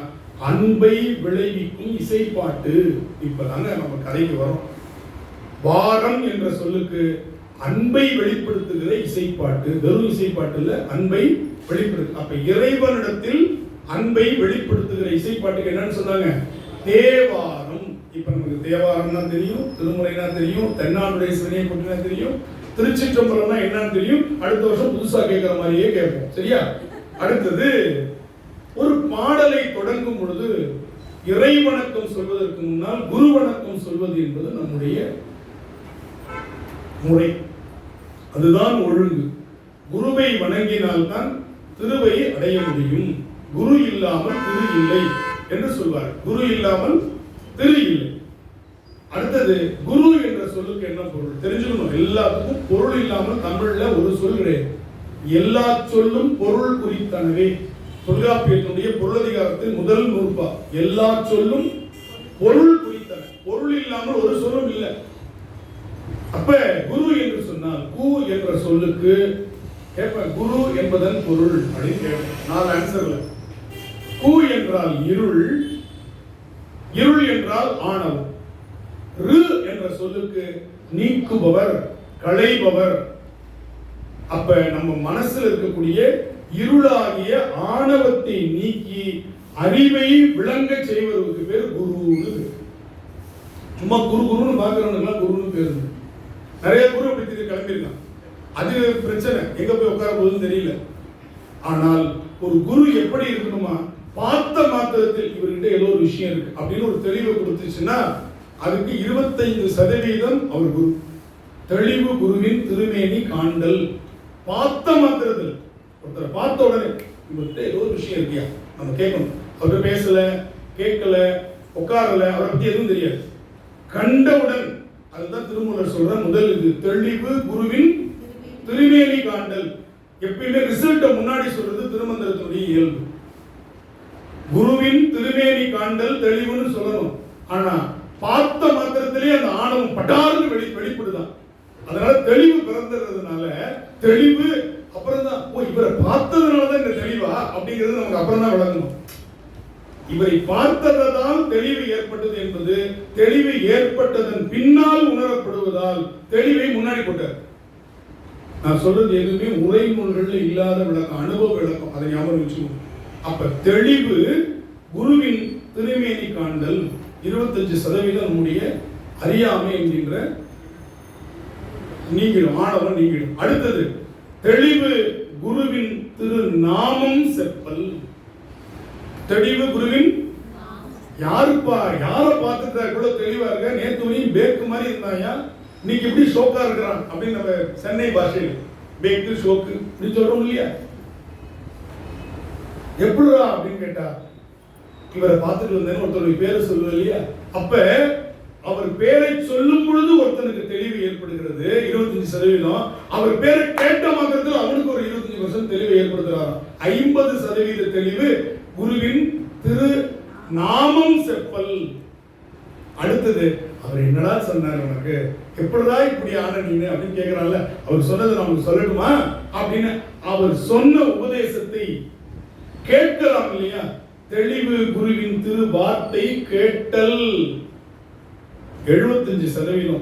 அன்பை விளைவிக்கும் இசைப்பாட்டு. இப்பதாங்க நம்ம கதைக்கு வரோம். வாரம் என்ற சொல்லுக்கு அன்பை வெளிப்படுத்துகிற இசைப்பாட்டு, வெறும் இசைப்பாட்டு இல்ல, அன்பை வெளிப்படுத்து. அப்ப இறைவனிடத்தில் அன்பை வெளிப்படுத்துகிற இசைப்பாட்டுக்கு என்னன்னு சொன்னாங்க? தேவாரம். இப்ப நமக்கு தேவாரம் தான் தெரியும், திருமுறைனா தெரியும், தென்னாடுடைய சிவனையை பற்றினா தெரியும், திருச்சிற்றம்பலம்னா என்னன்னு தெரியும். அடுத்த வருஷம் புதுசா கேட்கிற மாதிரியே கேட்போம். சரியா? அடுத்தது, ஒரு பாடலை தொடங்கும் பொழுது இறை வணக்கம் சொல்வதற்கு முன்னால் குரு வணக்கம் சொல்வது என்பது நம்முடைய முறை. அதுதான் ஒழுங்கு. குருவை வணங்கினால்தான் திருவை அடைய முடியும். குரு இல்லாமல் திரு இல்லை என்று சொல்வார். குரு இல்லாமல் திரு இல்லை. அடுத்தது, குரு என்ற சொல்லுக்கு என்ன பொருள் தெரிஞ்சுக்கணும். எல்லாத்துக்கும் பொருள் இல்லாமல் தமிழ்ல ஒரு சொல் கிடையாது. எல்லா சொல்லும் பொருள் குறித்தனவே. தொல்காப்பியத்தினுடைய பொருளதிகாரத்தின் முதல் நூற்பா. எல்லா சொல்லும் பொருள் குறித்தன, பொருள் இல்லாமல் ஒரு சொல்லும் இல்லை. அப்ப குரு என்று சொன்னால் கு என்ற சொல்லுக்கு கேட்ப குரு என்பதன் பொருள் அப்படின்னு கேட்பேன். 4 ஆன்சர்ல. கு என்றால் இருள், இருள் என்றால் ஆணவம். ரு என்ற சொல்லுக்கு நீக்குபவர், களைபவர். அப்ப நம்ம மனசுல இருக்கக்கூடிய இருளாகிய ஆணவத்தை நீக்கி அறிவை விளங்க செய்வதற்கு பேர் குருன்னு. சும்மா குரு குருன்னு பாக்குறவனுக்கு குருன்னு பேரு. நிறைய குரு அப்படி கிளம்பியிருக்கான். அது பிரச்சனை, எங்க போய் உட்கார போகுதுன்னு தெரியல. ஆனால் ஒரு குரு எப்படி இருக்கணுமா, பார்த்த மாத்திரத்தில் இவர்கிட்ட ஏதோ ஒரு விஷயம் இருக்கு அப்படின்னு ஒரு தெளிவை கொடுத்துச்சுன்னா அதுக்கு 25% அவர் குரு. தெளிவு குருவின் திருமேனி காண்டல். பார்த்த மாத்திரத்தில், ஒருத்தரை பார்த்த உடனே இவர்கிட்ட ஏதோ ஒரு விஷயம் இருக்கியா நம்ம கேட்கணும். அவர் பேசல, கேட்கல, உட்காரல, அவரை பத்தி எதுவும் தெரியாது. கண்டவுடன், அதுதான் திருமூலர் சொல்ற முதல் இது, தெளிவு குருவின் திருமேனி காண்டல். எப்பயுமே ரிசல்ட்ட முன்னாடி சொல்றது திருமந்திரத்தினுடைய இயல்பு. குருவின் திருமேனி காண்டல் தெளிவுன்னு சொல்லணும். ஆனா பார்த்த மாத்திரத்திலேயே அந்த ஆணவம் பட்டார்னு வெளிப்படுதான். அதனால தெளிவு பிறந்ததுனால தெளிவு அப்புறம் தான், ஓ இவரை பார்த்ததுனாலதான் இந்த தெளிவா அப்படிங்கிறது நமக்கு அப்புறம் தான் விளங்கணும். இவரை பார்த்ததால் தெளிவு ஏற்பட்டது என்பது தெளிவு ஏற்பட்டதன் பின்னால் உணரப்படுவதால் தெளிவை முன்னாடி போட்டார். நான் சொல்றது எதுவுமே உரைநூல்கள் இல்லாத விளக்கம், அனுபவ விளக்கம், அதை ஞாபகம் வச்சுக்கணும். அப்ப தெளிவு குருவின் திருமேனி காண்டல் 25% நம்முடைய அறியாமை என்கின்ற நீங்கிடும், ஆணவம் நீங்கிடும். அடுத்தது தெளிவு குருவின் திரு நாமம் செப்பல். தெளிவு குருவின், யாருப்பா யாரை பார்த்துட்டா இவ்வளவு தெளிவா இருக்க, நேத்து வரையும் பேக்கு மாதிரி இருந்தாயா, இன்னைக்கு எப்படி ஷோக்கா இருக்கிறான் அப்படின்னு நம்ம சென்னை பாஷையில் பேக்கு ஷோக்கு இப்படி சொல்றோம் இல்லையா. எப்படிடா அப்படின்னு கேட்டா, இவரை பார்த்துட்டு வந்தேன்னு ஒருத்தருடைய பேரை சொல்லுவோம் இல்லையா. அப்ப அவர் பேரை சொல்லும் பொழுது ஒருத்தனுக்கு தெளிவு ஏற்படுகிறது 25%. அவர் பேரை கேட்ட மாத்திரத்தில் அவனுக்கு ஒரு 25% தெளிவு ஏற்படுத்துறாராம். 50% தெளிவு குருவின் திரு நாமம் செப்பல். அடுத்தது, அவர் என்னடா சொன்னார் உனக்கு, எப்படிதான் இப்படி ஆன நீங்க அப்படின்னு கேட்கிறான்ல, அவர் சொன்னதை நமக்கு சொல்லட்டுமா அப்படின்னு அவர் சொன்ன உபதேசத்தை கேட்கலாம் இல்லையா. தெளிவு குருவின் திரு வார்த்தை கேட்டல் 75%.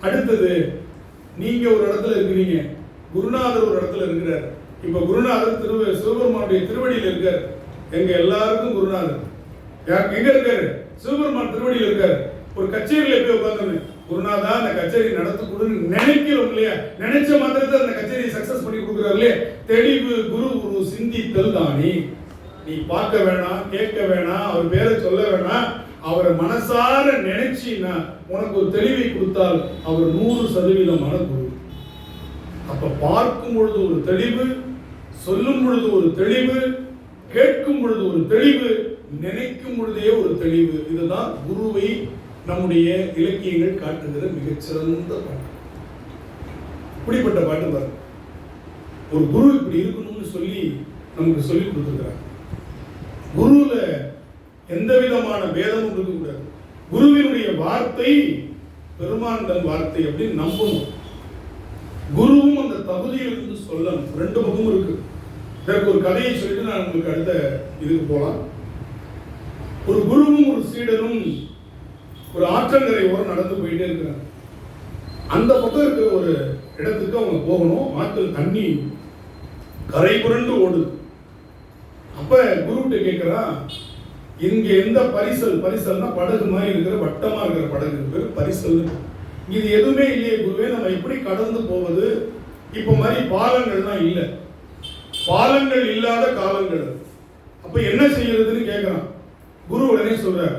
அடுத்தது, நீங்க ஒரு இடத்துல இருக்கிறீங்க, குருநாதர் ஒரு இடத்துல இருக்கிறார். இப்ப குருநாதர் சிவபெருமானுடைய திருவடியில் இருக்கார். எங்க எல்லாருக்கும் குருநாதர் எங்க இருக்காரு, சிவபெருமான் திருவடியில் இருக்காரு. ஒரு கச்சேரியில போய் உட்கார்ந்து குருநாதா அந்த கச்சேரி நடத்து கொடுன்னு நினைக்கிறோம் இல்லையா, நினைச்ச மாத்திரத்தை அந்த கச்சேரியை சக்சஸ் பண்ணி கொடுக்குறாரு இல்லையா. தெளிவு குரு குரு சிந்தித்தல் தானே. நீ பார்க்க வேணாம், கேட்க வேணாம், அவர் பேரை சொல்ல வேணாம், அவரை மனசார நினைச்சின்னா உனக்கு ஒரு தெளிவை கொடுத்தால் அவர் 100% குரு. அப்ப பார்க்கும் பொழுது ஒரு தெளிவு, சொல்லும் பொழுது ஒரு தெளிவு, கேட்கும் பொழுது ஒரு தெளிவு, நினைக்கும் பொழுதே ஒரு தெளிவு. இதுதான் குருவை நம்முடைய இலக்கியங்கள் காட்டுகிற மிகச்சிறந்த பாட்டு. இப்படிப்பட்ட பாட்டு பாருங்க. ஒரு குரு இப்படி இருக்கணும்னு சொல்லி நமக்கு சொல்லி கொடுத்துருக்கிறார். குருல எந்த விதமான பேதமும் இருக்கக்கூடாது. குருவினுடைய வார்த்தை பெருமான் தன் வார்த்தை அப்படின்னு நம்பணும். குருவும் அந்த தகுதியிலிருந்து சொல்லணும். 2 பக்கமும் இருக்கு. இதற்கு ஒரு கதையை சொல்லிட்டு நான் உங்களுக்கு அடுத்த இதுக்கு போலாம். ஒரு குருவும் ஒரு சீடனும் ஒரு ஆற்றங்கரை ஓரம் நடந்து போயிட்டே இருக்கிறாங்க. அந்த பக்கம் இருக்கிற ஒரு இடத்துக்கு அவங்க போகணும். ஆற்றில் தண்ணி கரை புரண்டு ஓடுது. அப்ப குருகிட்ட கேட்கிறான், இங்க எந்த பரிசல்னா படகு மாதிரி இருக்கிற வட்டமா இருக்கிற படகு பேர் பரிசல். இது எதுவுமே இல்லையே குருவே, நம்ம எப்படி கடந்து போவது? இப்ப மாதிரி பாலங்கள்லாம் இல்லை, பாலங்கள் இல்லாத காலங்கள். அப்ப என்ன செய்யறதுன்னு கேட்கிறான். குரு உடனே சொல்றார்,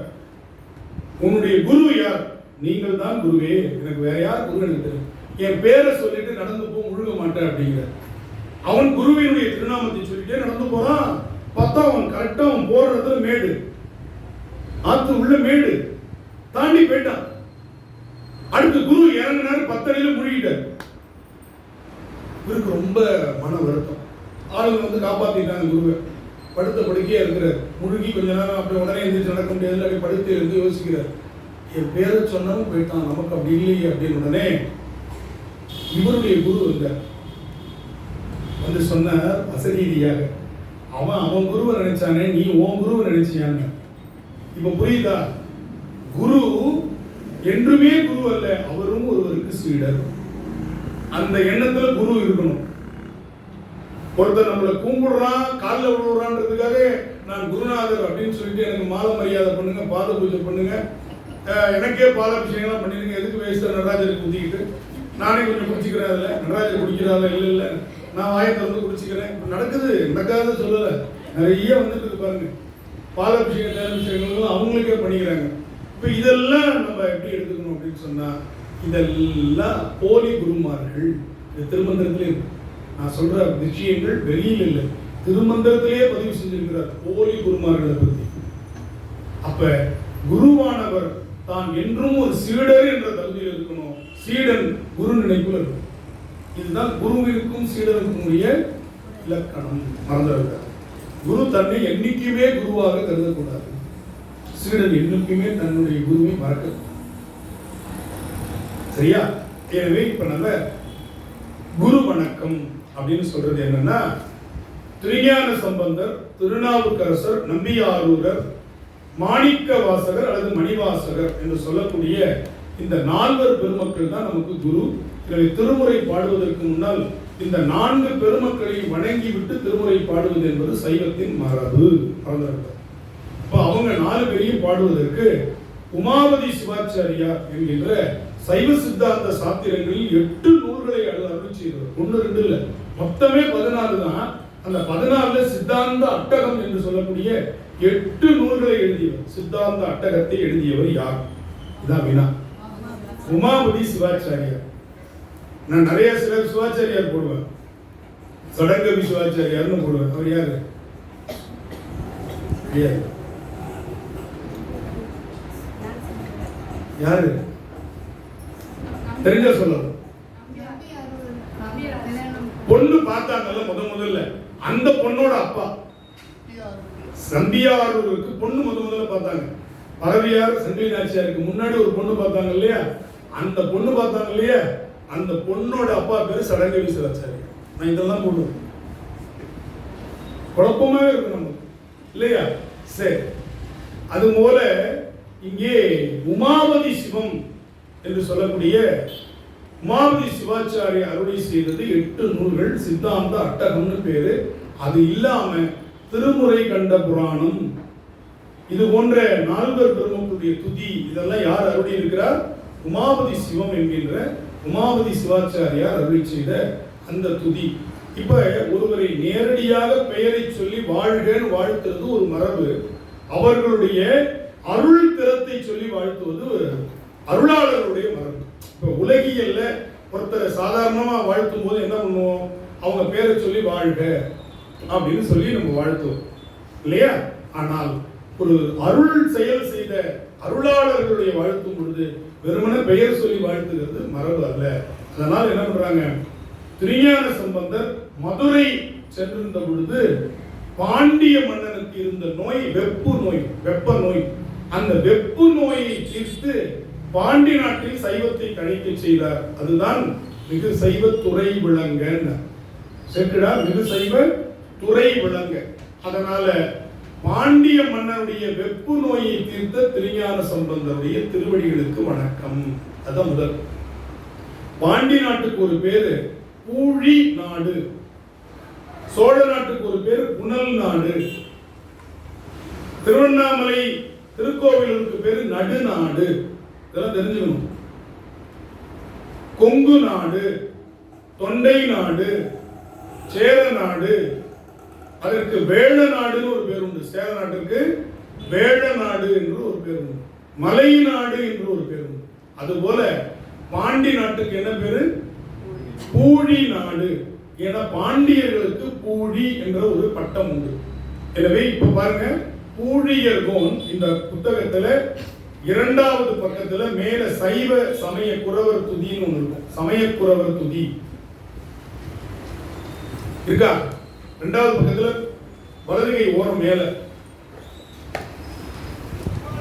உன்னுடைய குரு யார்? நீங்கள் தான் குருவே, எனக்கு வேற யார் குரு எனக்கு தெரியும், என் பேரை சொல்லிட்டு நடந்து போ, முழுக மாட்டேன் அப்படிங்கிற. அவன் குருவினுடைய திருநாமத்தை சொல்லிட்டே நடந்து போறான். பார்த்தா அவன் கரெக்டா அவன் போற இடத்துல மேடு, ஆத்து உள்ள மேடு தாண்டி போயிட்டான். அடுத்து குரு இறங்கினாரு, 10 அடியில முழுகிட்டார். இவருக்கு ரொம்ப மன வருத்தம். ஆளுங்க வந்து காப்பாத்திட்டாங்க குருவை. படுத்த படுக்கையா இருக்கிறார். முழுகி கொஞ்ச நேரம் அப்படி உடனே எந்திரிச்சு நடக்க முடியாது, அப்படி படுத்து இருந்து யோசிக்கிறார். என் பேரை சொன்னாலும் போயிட்டான், நமக்கு அப்படி இல்லையே அப்படின்னு. உடனே இவருடைய குரு இருந்தார், வந்து சொன்னார் அசரீதியாக, அவன் குருவை நினைச்சானே, நீ உன் குருவை நினைச்சியாங்க. இப்ப புரியுதா? குரு என்றுமே குரு அல்ல, அவரும் ஒருவருக்கு சீடர். அந்த எண்ணத்துல குரு இருக்கணும். ஒருத்தர் நம்மளை கும்பிடுறான், காலில் விழுறான்றதுக்காக நான் குருநாதர் அப்படின்னு சொல்லிட்டு எனக்கு மாலை மரியாதை பண்ணுங்க, பாத பூஜை பண்ணுங்க, எனக்கே பாலாபிஷேகம் பண்ணிருங்க, எதுக்கு வேஸ்ட் நடராஜருக்கு ஊத்திக்கிட்டு நானே கொஞ்சம் குடிச்சிக்கிறேன், அதில் நடராஜர் குடிக்கிறாங்க, இல்லை இல்லை நான் வாயை திறந்து குடிச்சிக்கிறேன். நடக்குது, நடக்காத சொல்லலை, நிறைய வந்துட்டு பாருங்க. பாலாபிஷேகம் தேவாபிஷேகங்களும் அவங்களுக்கே பண்ணிக்கிறாங்க. இப்போ இதெல்லாம் நம்ம எப்படி எடுத்துக்கணும் அப்படின்னு சொன்னால், இதெல்லாம் போலி குருமார்கள். இந்த திருமந்திரத்திலே நான் சொல்ற விஷயங்கள் வெளியில் இல்லை, திருமந்திரத்திலேயே பதிவு செஞ்சிருக்கிறார் போலி குருமார்களை பற்றி. அப்ப குருவானவர் தான் என்றும் ஒரு சீடர் என்ற தகுதியில் இருக்கணும், சீடன் குரு நினைப்புல இருக்கும். இதுதான் குருவிற்கும் சீடருக்கும் உரிய இலக்கணம். மறந்துவிட்டார். குரு தன்னை என்னைக்குமே குருவாக கருதக்கூடாது, சீடன் என்னைக்குமே தன்னுடைய குருவை மறக்க. சரியா? எனவே இப்ப நம்ம குரு வணக்கம் அப்படின்னு சொல்றது என்னன்னா, திருஞான சம்பந்தர், திருநாவுக்கரசர், நம்பியாரூரர், மாணிக்க வாசகர் அல்லது மணிவாசகர் என்று சொல்லக்கூடிய இந்த 4 பெருமக்கள் தான் நமக்கு குரு. எனவே திருமுறை பாடுவதற்கு முன்னால் இந்த 4 பெருமக்களையும் வணங்கிவிட்டு திருமுறை பாடுவது என்பது சைவத்தின் மரபு. இப்போ அவங்க 4 பேரையும் பாடுவதற்கு உமாபதி சிவாச்சாரியார் என்கின்ற சைவ சித்தாந்த சாத்திரங்களில் 8 நூல்களை அருள் செய்தவர். 1 2 இல்லை, மொத்தமே 14 தான். அந்த 14 சித்தாந்த அட்டகம் என்று சொல்லக்கூடிய 8 நூல்களை எழுதியவர். சித்தாந்த அட்டகத்தை எழுதியவர் யார்? இதான் வினா. உமாபதி சிவாச்சாரியார். நான் நிறைய சிவாச்சாரியார் போடுவேன், சடங்கவி சிவாச்சாரியார்னு போடுவேன். அவர் யாரு? யாரு தெரிஞ்ச சொல்லணும். பொண்ணு பார்த்தாங்கல்ல முதல்ல, அந்த பொண்ணோட அப்பா நம்பியாரூருக்கு பொண்ணு முதல்ல பார்த்தாங்க. பரவியார் சங்கிலி நாச்சியாருக்கு முன்னாடி ஒரு பொண்ணு பார்த்தாங்க இல்லையா, அந்த பொண்ணு பார்த்தாங்க இல்லையா, அந்த பொண்ணோட அப்பா பேரு சடங்கவி சிவாச்சாரியார். நான் இதெல்லாம் போடுவேன், குழப்பமாவே இருக்கு நமக்கு இல்லையா? சரி, அது போல இங்கே உமாபதி சிவம் என்று சொல்லக்கூடிய உமாபதி சிவாச்சாரிய அருளை செய்தது 8 நூல்கள், சித்தாந்த அட்டகம்னு பேரு. அது இல்லாம திருமுறை கண்ட புராணம், இது போன்ற 4 பெருமக்களுடைய துதி, இதெல்லாம் யார் அருளி இருக்கிறார்? உமாபதி சிவம் என்கின்ற உமாபதி சிவாச்சாரியார் அருளி செய்த அந்த துதி. இப்ப ஒருவரை நேரடியாக பெயரை சொல்லி வாழ்கன்னு வாழ்த்துறது ஒரு மரபு. அவர்களுடைய அருள் திறத்தை சொல்லி வாழ்த்துவது அருளாளர்களுடைய மரபு. இப்ப உலகியல்ல ஒருத்தரை சாதாரணமா வாழ்த்தும் போது என்ன பண்ணுவோம்? அவங்க பேரை சொல்லி வாழ்க அப்படின்னு சொல்லி நம்ம வாழ்த்துவோம் இல்லையா? ஆனால் ஒரு அருள் செயல் செய்த அருளாளர்களுடைய வாழ்த்தும் பொழுது வெறுமனே பெயர் சொல்லி வாழ்த்துகிறது மரபு அல்ல. அதனால் என்ன பண்றாங்க? திருஞான சம்பந்தர் மதுரை சென்றிருந்த பொழுது பாண்டிய மன்னனுக்கு இருந்த நோய் வெப்பு நோய், வெப்ப நோய். அந்த வெப்பு நோயை தீர்த்து பாண்டி நாட்டில் சைவத்தை கணிக்க செய்தார். அதுதான் மிகு சைவ துறை விளங்க செட்டுடா, மிகு சைவ துறை விளங்க. அதனால பாண்டிய மன்னனுடைய வெப்பு நோயை தீர்த்த திருஞான சம்பந்தருடைய திருவடிகளுக்கு வணக்கம். அதான் முதல். பாண்டி நாட்டுக்கு ஒரு பேரு பூழி நாடு, சோழ நாட்டுக்கு ஒரு பேரு புனல் நாடு, திருவண்ணாமலை திருக்கோவிலுக்கு பேரு நடுநாடு. இதெல்லாம் தெரிஞ்சுக்கணும். கொங்கு நாடு, தொண்டை நாடு, சேர நாடு, அதற்கு வேள நாடுன்னு ஒரு பேர் உண்டு. சேர நாட்டுக்கு வேள நாடு என்று ஒரு பேர் உண்டு, மலை நாடு என்று ஒரு பேர் உண்டு. அதுபோல பாண்டி நாட்டுக்கு என்ன பேரு? பூழி நாடு. ஏன்னா பாண்டியர்களுக்கு பூழி என்ற ஒரு பட்டம் உண்டு. எனவே இப்ப பாருங்க, பூழியர்கோன் இந்த புத்தகத்துல 2வது பக்கத்துல மேல சைவ சமய குறவர் துதின்னு ஒன்று இருக்கும். சமய குறவர் துதி இருக்கா? 2வது பக்கத்துல வலதுகை ஓரம் மேல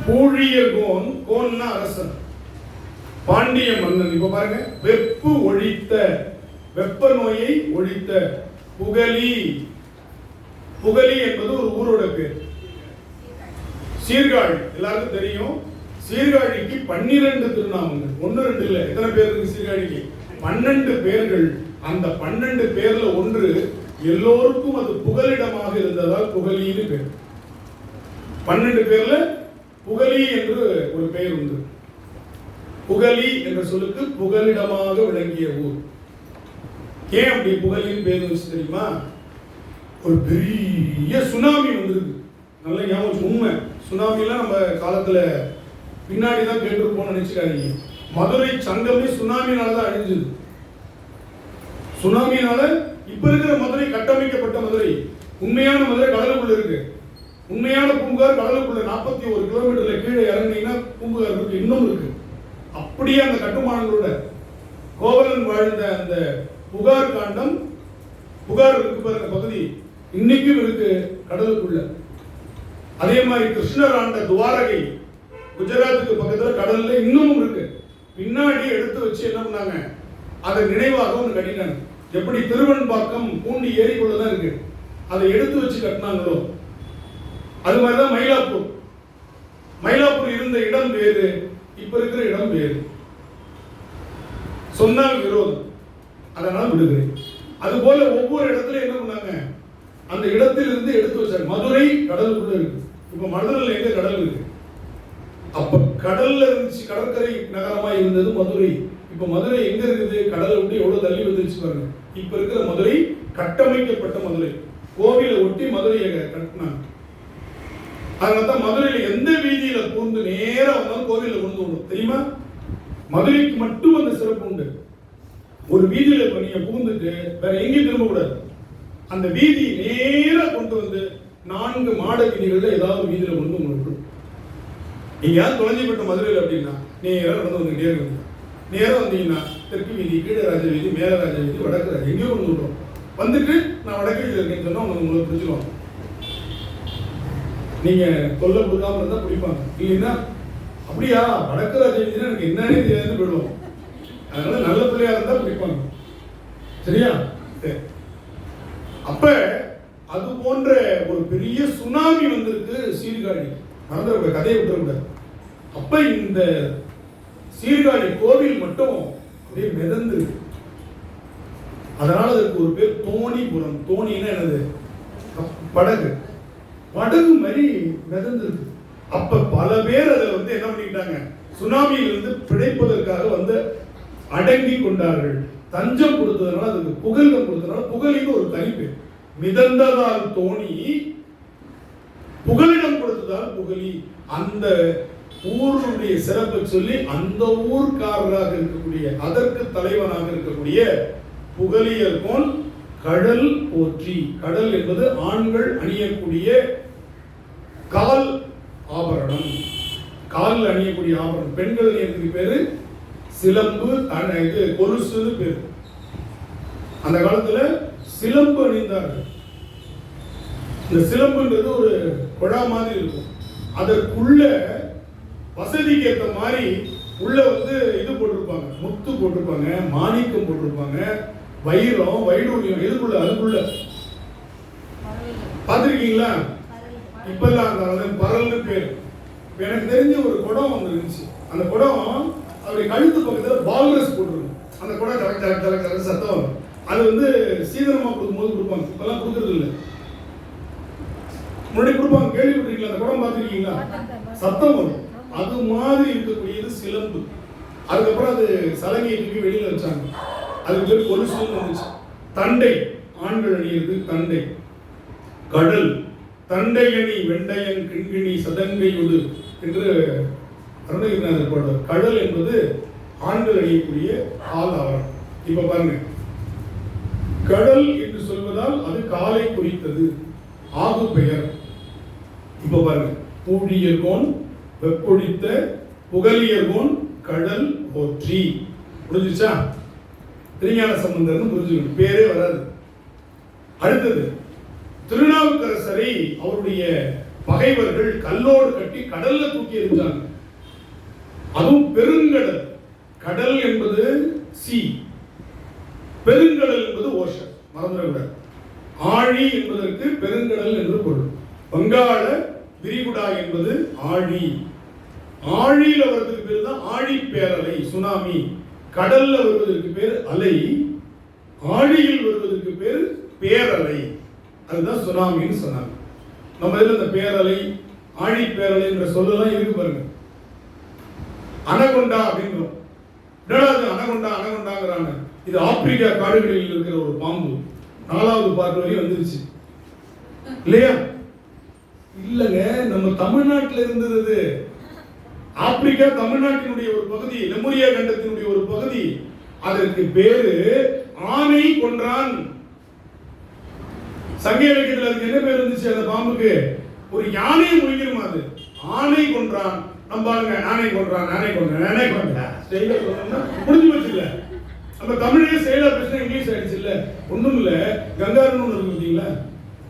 பூழியர்கோன், கோன்னா அரசன், பாண்டிய மன்னன். இப்ப பாருங்க, வெப்பு ஒழித்த, வெப்ப நோயை ஒழித்த புகலி. புகலி என்பது ஒரு ஊரோட பேர். சீர்காழி எல்லாருக்கும் தெரியும். சீர்காழிக்கு 12 திருநாமங்கள், 1 2 இல்ல. எத்தனை பேர் இருக்கு சீர்காழிக்கு? 12 பேர்கள். அந்த 12 பேர்ல ஒன்று எல்லோருக்கும் அது புகலிடமாக இருந்ததால் புகலின்னு பேர். 12 பேர்ல புகலி என்று ஒரு பெயர் உண்டு. புகலி என்ற சொல்லுக்கு புகலிடமாக விளங்கிய ஊர். ஏன் அப்படி புகலின்னு பேர் வச்சு தெரியுமா? ஒரு பெரிய சுனாமி வந்திருக்கு. நல்ல ஞாபகம், உண்மை. சுனாமிலாம் நம்ம காலத்துல பின்னாடி தான் கேட்டிருப்போம்னு நினைச்சுக்காதீங்க. மதுரை சங்கமே சுனாமினால தான் அழிஞ்சது. சுனாமினால இப்ப இருக்கிற மதுரை கட்டமைக்கப்பட்ட மதுரை, உண்மையான மதுரை கடலுக்குள்ள இருக்கு. உண்மையான பூங்கார் கடலுக்குள்ள 41 கிலோமீட்டர்ல கீழே இறங்கினீங்கன்னா பூங்கார் இருக்கு, இன்னும் இருக்கு. அப்படியே அந்த கட்டுமானங்களோட கோவலன் வாழ்ந்த அந்த புகார் காண்டம், புகார் இருக்கு பாருங்க பகுதி, இன்னைக்கும் இருக்கு கடலுக்குள்ள. அதே மாதிரி கிருஷ்ணர் ஆண்ட துவாரகை குஜராத்துக்கு பக்கத்துல கடல்ல இன்னமும் இருக்கு. பின்னாடி எடுத்து வச்சு என்ன பண்ணாங்க, அதை நினைவாக ஒன்று கட்டினாங்க. எப்படி திருவெண்பாக்கம் பூண்டி ஏரிக்குள்ளதான் இருக்கு, அதை எடுத்து வச்சு கட்டினாங்களோ அது மாதிரிதான் மயிலாப்பூர். மயிலாப்பூர் இருந்த இடம் வேறு, இப்ப இருக்கிற இடம் வேறு. சொன்னால் விரோதம், அதனால் விடுகிறேன். அது போல ஒவ்வொரு இடத்துல என்ன பண்ணாங்க, அந்த இடத்தில் இருந்து எடுத்து வச்சாங்க. மதுரை கடலுக்குள்ள இருக்கு. இப்ப மதுரையில் எங்க கடல் இருக்கு? அப்ப கடல்ல இருந்துச்சு, கடற்கரை நகரமா இருந்தது மதுரை. இப்ப மதுரை எங்க இருக்குது? கடலை விட்டு எவ்வளவு தள்ளி வந்துருச்சு பாருங்க. இப்ப இருக்கிற மதுரை கட்டமைக்கப்பட்ட மதுரை, கோவிலை ஒட்டி மதுரையை கட்டினாங்க. அதனால்தான் மதுரையில எந்த வீதியில பூந்து நேரம் வந்தாலும் கோவில கொண்டு விடும் தெரியுமா? மதுரைக்கு மட்டும் அந்த சிறப்பு உண்டு. ஒரு வீதியில நீங்க பூந்துட்டு வேற எங்கேயும் திரும்ப கூடாது. அந்த வீதி நேரா கொண்டு வந்து 4 மாட வீதிகள்ல ஏதாவது வீதியில கொண்டு விடும். நீங்க யாரும் தொலைஞ்சிப்பட்ட மதுரையில் அப்படின்னா நேரம் நடந்து வந்துகிட்டே இருக்கு. நேரம் வந்தீங்கன்னா தெற்கு வீதி, கீழே ராஜ வீதி, மேல ராஜ வீதி, வடக்கு ராஜ, எங்கேயோ கொண்டு விடுறோம். வந்துட்டு நான் வடக்கு வீதியில் இருக்கேன்னு சொன்னா உங்களுக்கு பிடிச்சிருவாங்க. நீங்க தொல்லை கொடுக்காம இருந்தா பிடிப்பாங்க. இல்லைன்னா அப்படியா வடக்கு ராஜ வீதினா எனக்கு என்னன்னே தெரியாது போயிடுவோம். அதனால நல்ல பிள்ளையா இருந்தா பிடிப்பாங்க. சரியா? அப்ப அது போன்ற ஒரு பெரிய சுனாமி வந்திருக்கு சீர்காழி. மறந்துட கதையை விட்டுறக்கூடாது. அப்ப இந்த சீர்காழி கோவில் மட்டும் அப்படியே மிதந்துருக்கு. அதனால அதுக்கு ஒரு பேர் தோணிபுரம். தோணின்னா என்னது? படகு. படகு மாதிரி மிதந்துருக்கு. அப்ப பல பேர் அதுல வந்து என்ன பண்ணிட்டாங்க, சுனாமியிலிருந்து பிழைப்பதற்காக வந்து அடங்கி கொண்டார்கள். தஞ்சம் கொடுத்ததுனால அதுக்கு புகலிடம் கொடுத்ததுனால புகலின்னு ஒரு தனிப்பு. மிதந்ததால் தோணி, புகலிடம் கொடுத்ததால் புகலி. அந்த ஊருடைய சிறப்பை சொல்லி அந்த ஊர்க்காரராக இருக்கக்கூடிய, அதற்கு தலைவனாக இருக்கக்கூடிய புகலியர்கோன் கடல் போற்றி. கடல் என்பது ஆண்கள் அணியக்கூடிய கால் ஆபரணம், காலில் அணியக்கூடிய ஆபரணம். பெண்கள் அணியக்கூடிய பேரு சிலம்பு, இது கொலுசுன்னு பேரு. அந்த காலத்துல சிலம்பு அணிந்தார்கள். இந்த சிலம்புன்றது ஒரு குழா மாதிரி இருக்கும். அதற்குள்ள வசதிக்கு ஏற்ற மாதிரி உள்ள வந்து இது போட்டிருப்பாங்க, முத்து போட்டிருப்பாங்க, மாணிக்கம் போட்டிருப்பாங்க, வைரம், வைடூரியம். எதுக்குள்ள? அதுக்குள்ள பார்த்துருக்கீங்களா? இப்பெல்லாம் அந்த பரல்னு பேர். எனக்கு தெரிஞ்ச ஒரு குடம் ஒன்று இருந்துச்சு. அந்த குடம் அவருடைய கழுத்து பக்கத்தில் பால்ரஸ் போட்டிருக்கும். அந்த குடம் கலக்கு கலக்கு கலக்கு கலக்கு சத்தம் வரும். அது வந்து சீதனமா கொடுக்கும்போது கொடுப்பாங்க. இப்பெல்லாம் கொடுக்கறது இல்லை, முன்னாடி கொடுப்பாங்க. கேள்விப்பட்டிருக்கீங்களா? அந்த குடம் பார்த்துருக்கீங்களா? சத்தம் வரும். அது மாதிரி இருக்கக்கூடியது சிலம்பு. அதுக்கப்புறம் அது சலங்கையை தூக்கி வெளியில வச்சாங்க. அதுக்கு பேர் கொலுசுன்னு வந்துச்சு. தண்டை, ஆண்கள் அணியிறது தண்டை. கடல், தண்டையணி வெண்டையன் கிண்கிணி சதங்கையுடு என்று அருணகிரிநாதர் பாடுவார். கடல் என்பது ஆண்கள் அணியக்கூடிய கால் ஆவரணம். இப்ப பாருங்க, கடல் என்று சொல்வதால் அது காலை குறித்தது, ஆகு பெயர். இப்ப பாருங்க, பூழியர்கோன் வெப்பொழித்த புகலியர்கோன் கடல் போற்றி. புரிஞ்சுச்சா? திருஞான சம்பந்தர்னு புரிஞ்சுக்கணும், பேரே வராது. அடுத்தது, திருநாவுக்கரசரை அவருடைய பகைவர்கள் கல்லோடு கட்டி கடல்ல தூக்கி எறிஞ்சாங்க. அதுவும் பெருங்கடல். கடல் என்பது சி, பெருங்கடல் என்பது ஓஷன், மறந்துடக்கூடாது. ஆழி என்பதற்கு பெருங்கடல் என்று பொருள். வங்காள விரிகுடா என்பது ஆழி. ஆழியில் வருவதற்கு பேர் தான் ஆழி பேரலை, சுனாமி. கடல்ல வருவதற்கு பேர் அலை, ஆழியில் வருவதற்கு பேர் பேரலை. அதுதான் சுனாமின்னு சொன்னாங்க. நம்ம இதில் இந்த பேரலை, ஆழி பேரலை என்ற சொல்லலாம் இருக்கு பாருங்க. அனகொண்டா அப்படின்றோம். என்னடா அனகொண்டா அனகொண்டாங்கிறாங்க. இது ஆப்பிரிக்கா காடுகளில் இருக்கிற ஒரு பாம்பு. 4வது பார்ட் வரையும் வந்துருச்சு இல்லையா? இல்லங்க, நம்ம தமிழ்நாட்டில் இருந்தது. ஆப்பிரிக்கா தமிழ்நாட்டினுடைய ஒரு பகுதி, லெமுரியா கண்டத்தினுடைய ஒரு பகுதி. அதற்கு பேரு ஆனை கொன்றான். சங்க இலக்கியத்தில் அதுக்கு என்ன பேர் இருந்துச்சு? அந்த பாம்புக்கு ஒரு யானையை முழுங்கிருமா அது. ஆனை கொன்றான். நம்ம பாருங்க, ஆனை கொன்றான், ஆனை கொன்றான், ஆனை கொன்றான் ஸ்டைலா சொல்லணும்னா புரிஞ்சு போச்சு இல்ல? நம்ம தமிழே ஸ்டைலா பேசினா இங்கிலீஷ் ஆயிடுச்சு இல்ல? ஒண்ணும் இல்ல, கங்காருன்னு ஒன்று இருக்கு பார்த்தீங்களா?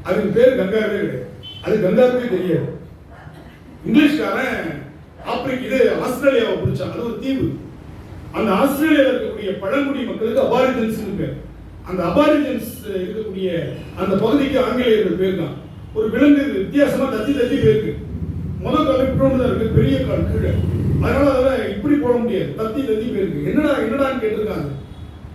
அதுக்கு பேர் கங்காருவே கிடையாது. அது கங்காருவே தெரியாது. இங்கிலீஷ்காரன் இது ஆஸ்திரேலியாவை பிடிச்சான். அது ஒரு தீவு. அந்த ஆஸ்திரேலியாவில் இருக்கக்கூடிய பழங்குடி மக்களுக்கு அபாரிஜன்ஸ் பேர். அந்த அபாரிஜன்ஸ் இருக்கக்கூடிய அந்த பகுதிக்கு ஆங்கிலேயர்கள் பேர் தான். ஒரு விலங்கு வித்தியாசமா தத்தி தத்தி பேருக்கு முதல் கால இப்படி தான் இருக்கு, பெரிய கால் கீழே. அதனால அதெல்லாம் இப்படி போட முடியாது, தத்தி தத்தி பேருக்கு. என்னடான்னு கேட்டிருக்காங்க.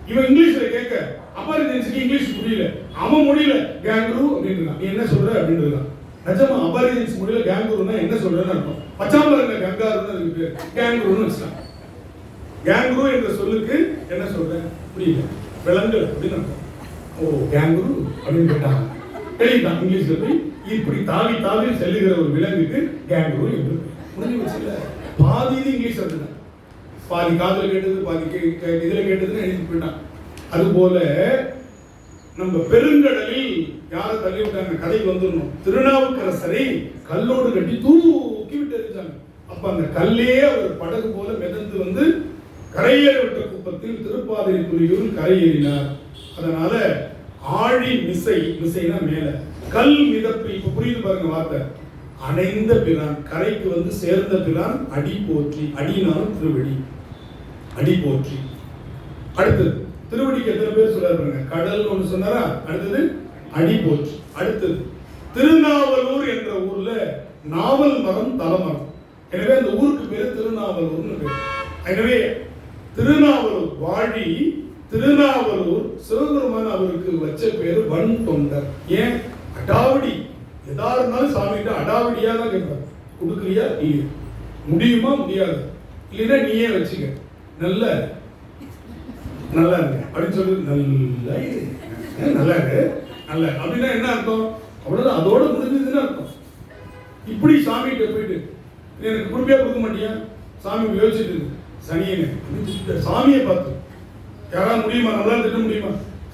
இவன் இங்கிலீஷ்ல கேட்க அபாரிஜன்ஸுக்கு இங்கிலீஷ் புரியல. அவன் மொழியில கேங்க்ரூ அப்படின்னு நீ என்ன சொல்ற அப்படின்னு இருக்கான். நிஜமா அபாரிஜன்ஸ் மொழியில கேங்க்ரூனா என்ன சொல்றேன்னு அர்த்தம். பச்சாம்பரங்க கங்காருன்னு அதுக்கு பேர், கேங்க்ரூன்னு வச்சுட்டான். கேங்க்ரூ என்ற சொல்லுக்கு என்ன சொல்றேன் புரியல, விலங்கு அப்படின்னு அர்த்தம். ஓ கேங்க்ரூ அப்படின்னு கேட்டாங்க. தெரியுதான் இங்கிலீஷ்ல போய் இப்படி தாவி தாவி செல்லுகிற ஒரு விலங்குக்கு கேங்க்ரூ என்று முடிஞ்சு வச்சுல. பாதி இது இங்கிலீஷ் அப்படின்னா, பாதி காதல் கேட்டது பாதி இதுல கேட்டதுன்னு எழுதி போயிட்டான். அது போல நம்ம பெருங்கடலில் யாரை தள்ளி விட்டாங்க, கதைக்கு வந்துடணும். திருநாவுக்கரசரை கல்லோடு கட்டி தூக்கி விட்டு எரிஞ்சாங்க. அப்ப அந்த கல்லே அவர் படகு போல மிதந்து வந்து கரையேற விட்ட குப்பத்தில் திருப்பாதிரி புலியூர் கரையேறினார். அதனால ஆழி மிசை, மிசைனா மேல, கல் மிதப்பு. இப்ப புரியுது பாருங்க வார்த்தை. அணைந்த பிரான், கரைக்கு வந்து சேர்ந்த பிரான் அடி போற்றி. அடினாலும் திருவடி, அடி போற்றி. அடுத்தது திருவடிக்கு எத்தனை பேர் சொல்றாருங்க? கடல் ஒன்று சொன்னாரா, அடுத்தது அடி போற்றி. அடுத்தது திருநாவலூர் என்ற ஊர்ல நாவல் மரம் தலமரம். எனவே அந்த ஊருக்கு பேரு திருநாவலூர்னு பேர். எனவே திருநாவலூர் வாழி திருநாவலூர் சிவபெருமான் அவருக்கு வச்ச பேரு வன் தொண்டர். ஏன்? அடாவடி. எதா இருந்தாலும் சாமிகிட்ட அடாவடியா தான் கேட்பார். கொடுக்குறியா இல்லையா, முடியுமா முடியாது, இல்லைன்னா நீயே வச்சுக்க, நல்ல நல்லா இருக்கு அப்படின்னு சொல்லி நல்லா இருக்கு நல்ல அப்படின்னா என்ன அர்த்தம்? அவ்வளவுதான், அதோட முடிஞ்சதுன்னு அர்த்தம். இப்படி சாமிகிட்ட போயிட்டு எனக்கு குடும்பியா கொடுக்க மாட்டியா, சாமி யோசிச்சுட்டு சனியனு சாமியை பார்த்து யாராவது முடியுமா, நம்மளால திட்ட முடியுமா?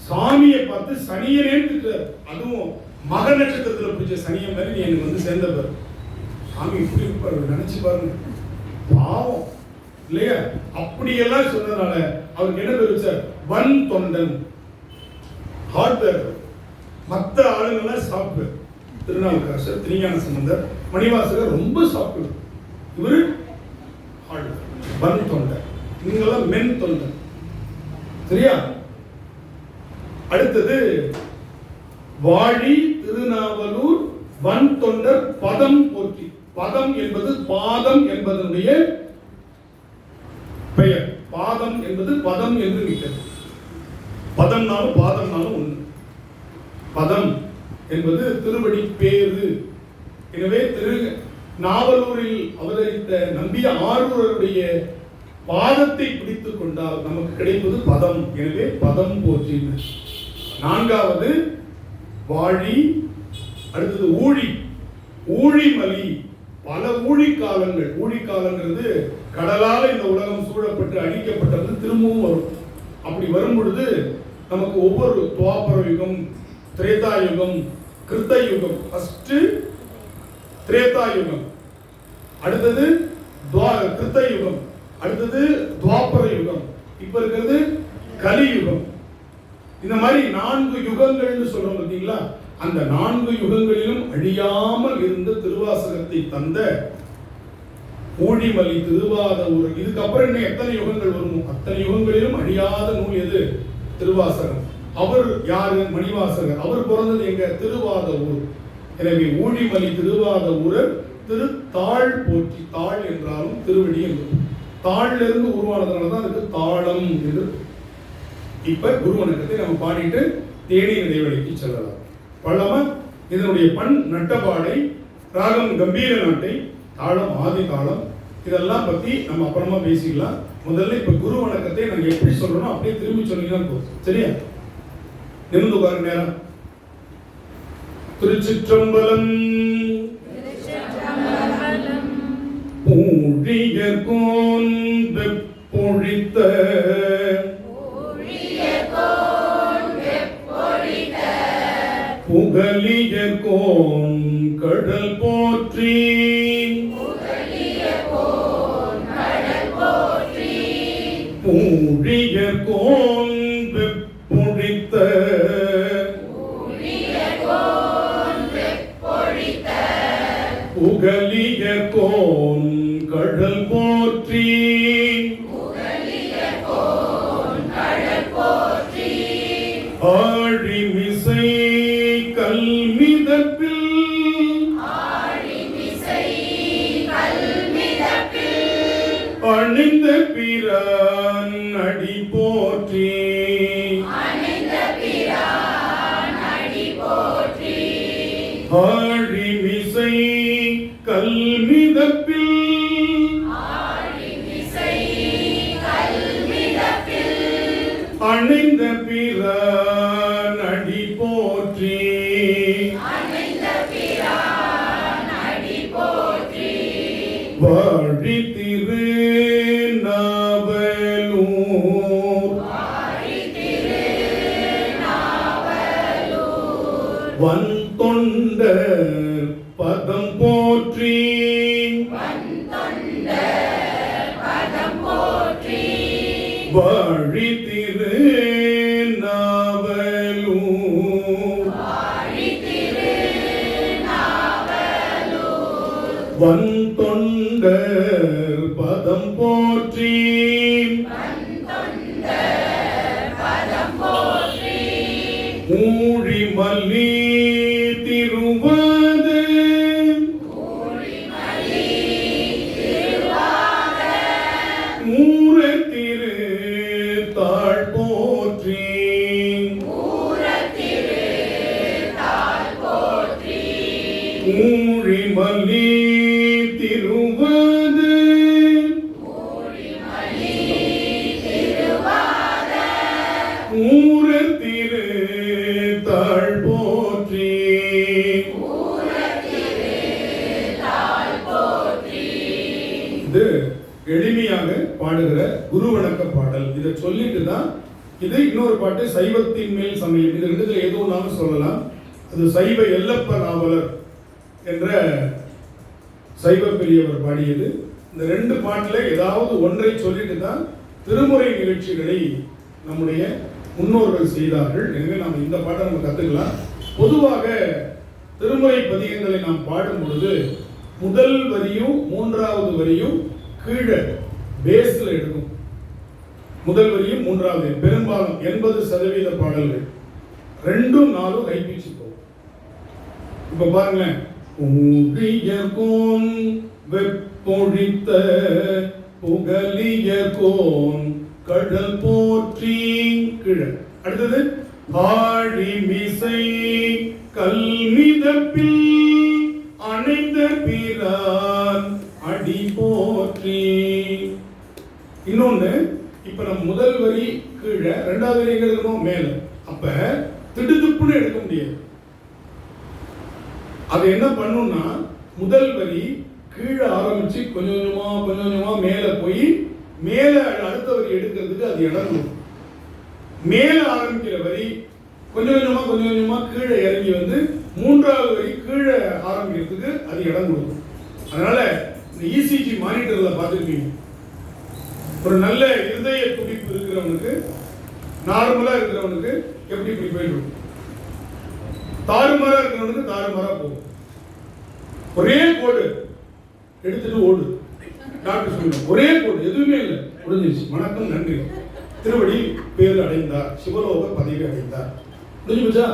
சாமியை பார்த்து சனியனேன்னு திட்டுறாரு. அதுவும் மக நட்சத்திரத்துல பிடிச்ச சனியை மாதிரி நீ எனக்கு வந்து சேர்ந்தவர். சாமி இப்படி இருப்பாரு நினைச்சு பாருங்க, பாவம் இல்லையா? அப்படியெல்லாம் சொன்னதுனால அவருக்கு என்ன பேர் வச்சார்? வன் தொண்டன். ஹார்ட்வேர், மற்ற ஆளுங்கெல்லாம் சாஃப்ட்வேர். திருநாவுக்கரசர், திருஞான சம்பந்தர், மணிவாசகர் ரொம்ப சாஃப்ட்வேர். இவரு ஹார்ட்வேர், வன் தொண்டன். நீங்கெல்லாம் மென் தொண்டன். சரியா? அடுத்தது வாழி திருநாவலூர் வன் தொண்டர் பதம் போற்றி. பதம் என்பது பாதம் என்பதனுடைய பெயர். பாதம் என்பது பதம் என்று நிற்கிறது. பதம்னாலும் பாதம்னாலும் ஒண்ணு. பதம் என்பது திருவடி பேரு. எனவே நாவலூரில் அவதரித்த நம்பிய ஆரூரருடைய பாதத்தை பிடித்துக் கொண்டால் நமக்கு கிடைப்பது பதம். எனவே பதம் போற்றி. 4வது வாழி. அடுத்தது ஊழி. ஊழிமலி. பல ஊழிக்காலங்கள். ஊழிக்காலங்கிறது கடலால் இந்த உலகம் சூழப்பட்டு அழிக்கப்பட்டது திரும்பவும் வரும். அப்படி வரும் பொழுது நமக்கு ஒவ்வொரு துவாபர யுகம், திரேதா யுகம், கிருத்த யுகம். ஃபர்ஸ்ட் திரேதா யுகம், அடுத்தது கிருத்த யுகம், அடுத்தது துவாபர யுகம், இப்ப இருக்கிறது கலியுகம். இந்த மாதிரி 4 யுகங்கள்னு சொல்றோம் பார்த்தீங்களா? அந்த 4 யுகங்களிலும் அழியாமல் இருந்த திருவாசகத்தை தந்த ஊழிமலி திருவாதவூர். இதுக்கப்புறம் இன்னும் எத்தனை யுகங்கள் வருமோ அத்தனை யுகங்களிலும் அழியாத நூல் எது? திருவாசகம். அவர் யாரு? மணிவாசகர். அவர் பிறந்தது எங்க? திருவாதவூர். எனவே ஊழிமலி திருவாதவூரர் திருத்தாள் போற்றி. தாள் என்றாலும் திருவடி என்பது தாள்ல இருந்து உருவானதுனாலதான் அதுக்கு தாளம் என்று. இப்ப குரு வணக்கத்தை நம்ம பாடிட்டு தேநீர் இடைவெளிக்கு செல்லலாம். பல்லவ இதனுடைய பண் நட்டபாடை, ராகம் கம்பீர நாட்டை, தாளம் ஆதி தாளம், இதெல்லாம் பத்தி நம்ம அப்புறமா பேசிக்கலாம். முதல்ல இப்ப குரு வணக்கத்தை நாங்க எப்படி சொல்றோம் அப்படியே திரும்பி சொன்னீங்கன்னா போதும். சரியா? நிமிர்ந்து உட்காருங்க நேரம். திருச்சிற்றம்பலம். ஊழியர்கோன் வெப்பொழித்த புகலியர்கோன் கடல் போற்றி ஊழியர்கோன் வெப்பொழித்த புகலியர்கோன் கடல் போற்றி ஆழிமிசை கல்மிதப்பில் அணிந்த பிரான் அடி போற்றி ஆழிமிசை கல்மிதப்பில் அணிந்த பிரான் அடி போற்றி வாழி திரு நாவலூர் வன் தொண்டர் பதம் போற்றி வாழி திரு நாவலூர் வன் தொண்டர் பதம் போற்றி ஊழிமல்லி திருவாத ஊரத்திரு தாழ் போற்றி ஊழிமல்லி திருவாத ஊரத்திரு தாழ் போற்றி இது எளிமையாக பாடுகிற குரு வணக்க பாடல். இதை சொல்லிட்டு தான் இது இன்னொரு பாட்டு சைவத்தின் மேல் சமயம். இது ரெண்டுல ஏதோ ஒன்றாலும் சொல்லலாம். அது சைவ எல்லப்ப நாவலர் என்ற சைவ பெரியவர் பாடியது. இந்த ரெண்டு பாட்டுல ஏதாவது ஒன்றை சொல்லிட்டு தான் திருமுறை நிகழ்ச்சிகளை நம்முடைய முன்னோர்கள் செய்தார்கள். எனவே நாம் இந்த பாட்டை நம்ம கத்துக்கலாம். பொதுவாக திருமுறை பதிகங்களை நாம் பாடும் பொழுது முதல் வரியும் மூன்றாவது வரியும் கீழே பேஸ்ல எடுக்கும். முதல் வரியும் மூன்றாவது பெரும்பாலும் 80% பாடல்கள் 2-4 ஹை பிட்ச் போகும். இப்ப பாருங்களேன். ஊழியர்கோன் வெப்பொழித்த புகலியர்கோன் கடல் போற்றி கீழே. அடுத்தது ஆழிமிசை கல்மிதப்பில் அணைந்த பிரான் அடி போற்றி. இன்னொன்னு, இப்ப நம்ம முதல் வரி கீழே, ரெண்டாவது வரி எங்க இருக்கணும் மேல. அப்ப திடுதுப்புன்னு எடுக்க முடியாது. அது என்ன பண்ணும்னா முதல் வரி கீழே ஆரம்பிச்சு கொஞ்சம் கொஞ்சமா மேல போய் மேல அடுத்த வரி எடுக்கிறதுக்கு அது இடம் கொடுக்கும். மேல ஆரம்பிக்கிற வரி கொஞ்சம் கொஞ்சமா கீழே இறங்கி வந்து மூன்றாவது வரி கீழே ஆரம்பிக்கிறதுக்கு அது இடம் கொடுக்கும். அதனால இந்த ECG மானிட்டர்ல பார்த்துருப்பீங்க. ஒரு நல்ல இருதய துடிப்பு இருக்கிறவனுக்கு, நார்மலா இருக்கிறவனுக்கு எப்படி இப்படி போயிடும், தாறுமாறா இருக்கிறவனுக்கு தாறுமாறா போகும். ஒரே கோடு எடுத்துட்டு ஓடு. டாக்டர் சொல்லுங்க ஒரே கோடு, எதுவுமே இல்லை, முடிஞ்சிருச்சு, வணக்கம் நன்றி, திருவடி பேரு அடைந்தார், சிவலோக பதவி அடைந்தார், முடிஞ்சு போச்சா?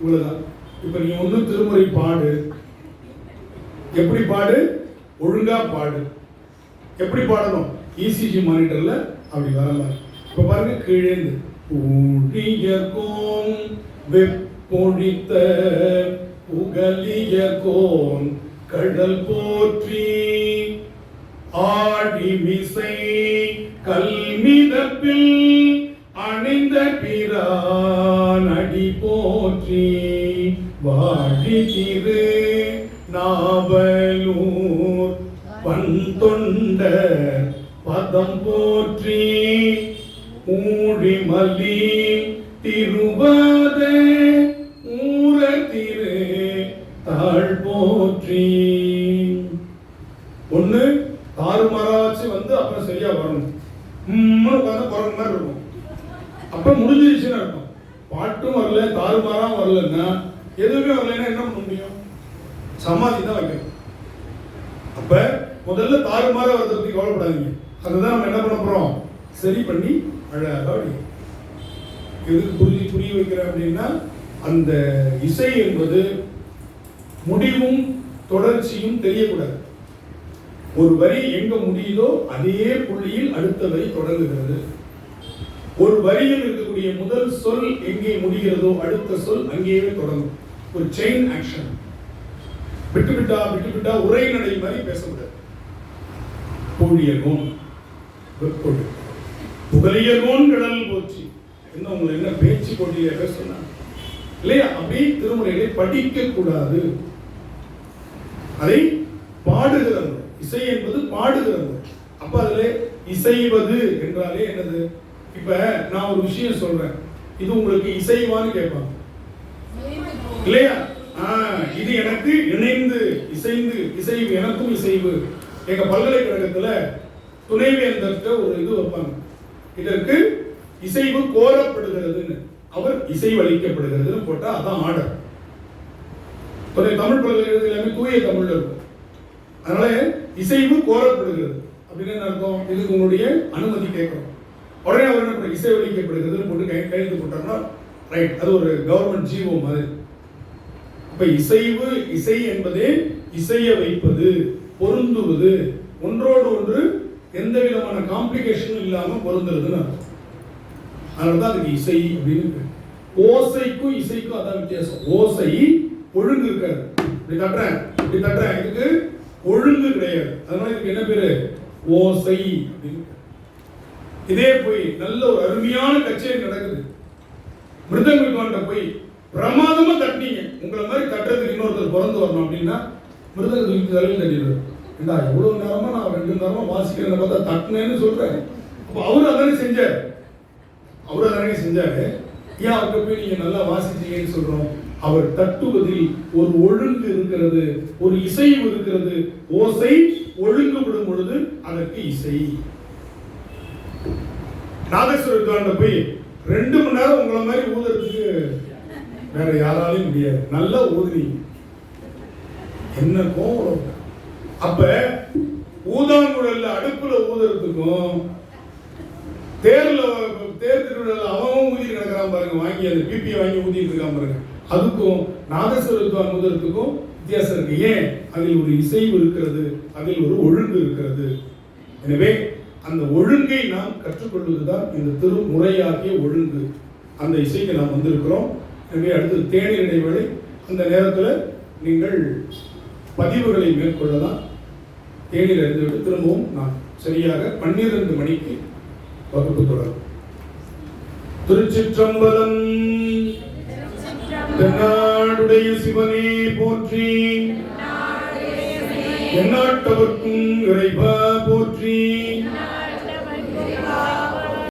இவ்வளவுதான். இப்ப நீ ஒன்னும் திருமுறை பாடு, எப்படி பாடு, ஒழுங்கா பாடு. எப்படி பாடணும்? ECG மானிட்டர்ல அப்படி வரலாம். இப்ப பாருங்க, கீழே ஊழியர்கோன் வெப்பொழித்த புகலியர்கோன் கடல் போற்றி ஆடிமிசை கல்மிதப்பில் அணிந்த பிரான் அடி போற்றி வாழி திரு நாவலூர் பண்தொண்ட பதம் போற்றி ஊழிமலி திருவாத ஊர திரு தாழ் போற்றி. ஒண்ணு தாறுமாறாச்சு வந்து அப்புறம் சரியா வரணும். குரங்கு மாதிரி இருக்கும். அப்ப முடிஞ்சிருச்சுன்னு அர்த்தம். பாட்டும் வரல, தாறுமாறாம் வரலன்னா, எதுவுமே வரலன்னா என்ன பண்ண முடியும்? சமாதி தான் வைக்கணும். அப்ப முதல்ல தாறுமாறா வரதுக்கு கவலைப்படாதீங்க. அதுதான் நம்ம என்ன பண்ண போறோம்? சரி பண்ணி அழகா எதுக்கு புரிய வைக்கிறேன் அப்படின்னா, அந்த இசை என்பது முடிவும் தொடர்ச்சியும் தெரியக்கூடாது. ஒரு வரி எங்க முடியுதோ அதே புள்ளியில் அடுத்த வரி தொடங்குகிறது. ஒரு வரியில் இருக்கக்கூடிய முதல் சொல் எங்கே முடிகிறதோ அடுத்த சொல் அங்கேயே தொடங்கும். ஒரு செயின் ஆக்ஷன். விட்டு விட்டா உரைநடை மாதிரி பேசக்கூடாது. கூடியகோன் புகழியகோன் கடல் போச்சு. என்ன உங்களை என்ன பேச்சு போட்டியில பேச இல்லையா? அப்படி திருமுறைகளை படிக்க கூடாது. அதை பாடுகிற முறை. இசை என்பது பாடுகிற முறை. அப்ப அதுல இசைவது என்றாலே என்னது? இப்ப நான் ஒரு விஷயம் சொல்றேன், இது உங்களுக்கு இசைவான்னு கேட்பாங்க இல்லையா? இது எனக்கு இணைந்து இசைந்து இசைவு, எனக்கும் இசைவு. எங்க பல்கலைக்கழகத்துல துணைவேந்தருக்கு ஒரு இது வைப்பாங்க, இதற்கு இசைவு கோரப்படுகிறதுன்னு. அவர் இசைவளிக்கப்படுகிறதுன்னு போட்டா அதான் ஆர்டர். தமிழ் பல்கலைக்கழகத்தில் எல்லாமே தூய தமிழ்ல இருக்கும். அதனால இசைவு கோரப்படுகிறது அப்படின்னு என்ன அர்த்தம்? இதுக்கு உங்களுடைய அனுமதி கேட்கணும். உடனே அவர் என்ன பண்ண இசைவளிக்கப்படுகிறதுன்னு போட்டு கையெழுத்து போட்டாங்கன்னா ரைட், அது ஒரு கவர்மெண்ட் ஜீவோ மாதிரி. இப்ப இசைவு, இசை என்பதே இசைய வைப்பது, பொருந்துவது, ஒன்றோடு ஒன்று எந்த விதமான காம்ப்ளிகேஷனும் இல்லாம பொருந்துறதுன்னு அர்த்தம். அதனாலதான் அதுக்கு இசை அப்படின்னு. ஓசைக்கும் இசைக்கும் அதான் வித்தியாசம். ஓசை ஒழுங்கு இருக்காது. இப்படி தட்டுறேன், இதுக்கு ஒழுங்கு கிடையாது. அதனால இதுக்கு என்ன பேரு? ஓசை அப்படின்னு. இதே போய் நல்ல ஒரு அருமையான கச்சேரி நடக்குது, மிருதங்க வித்வான்கிட்ட போய் பிரமாதமா தட்டினீங்க, உங்களை மாதிரி தட்டுறதுக்கு இன்னொருத்தர் பிறந்து வரணும் அப்படின்னா மிருதங்க தலையில் தட்டிடுவார். ஏண்டா எவ்வளவு நேரமா நான் 2 நேரமா வாசிக்கிறேன்னு பார்த்தா தட்டினேன்னு சொல்றேன். அப்ப அவரு அதானே செஞ்சாரு. ஏன் அவர்கிட்ட போய் நீங்க நல்லா வாசிச்சீங்கன்னு சொல்றோம்? அவர் தட்டுவதில் ஒரு ஒழுங்கு இருக்கிறது, ஒரு இசைவு இருக்கிறது. ஓசை ஒழுங்குபடும் பொழுது அதற்கு இசை. நாதஸ்வரத்தாண்ட போய் 2 மணி நேரம் உங்களை மாதிரி ஊதுறதுக்கு வேற யாராலையும் முடியாது. நல்லா ஊதுனீங்க, என்ன கோவம். அப்ப ஊதாங்குழல்ல அடுப்புல ஊதுறதுக்கும் தேர் திருவிழா அவன் ஊதிட்டு கிடக்கிறான் பாருங்க, வாங்கி அந்த பிபியை வாங்கி ஊதிட்டு இருக்கான் பாருங்க, அதுக்கும் நாதஸ்வரத்தான் ஊதுறதுக்கும் வித்தியாசம் இருக்கு. ஏன்? அதில் ஒரு இசைவு இருக்கிறது, அதில் ஒரு ஒழுங்கு இருக்கிறது. எனவே அந்த ஒழுங்கை நாம் கற்றுக்கொள்வதுதான் இந்த திருமுறையாகிய ஒழுங்கு. அந்த இசைக்கு நாம் வந்திருக்கிறோம். எனவே அடுத்தது தேநீர் இடைவேளை. அந்த நேரத்தில் நீங்கள் பதிவுகளை மேற்கொள்ளலாம். தேநீர் அறிந்துவிட்டு திரும்பவும் நான் சரியாக 12 மணிக்கு வகுப்பு தொடரும். திருச்சிற்றம்பலம். தென்னாடுடைய சிவனே போற்றி, எந்நாட்டவர்க்கும் இறைவா போற்றி.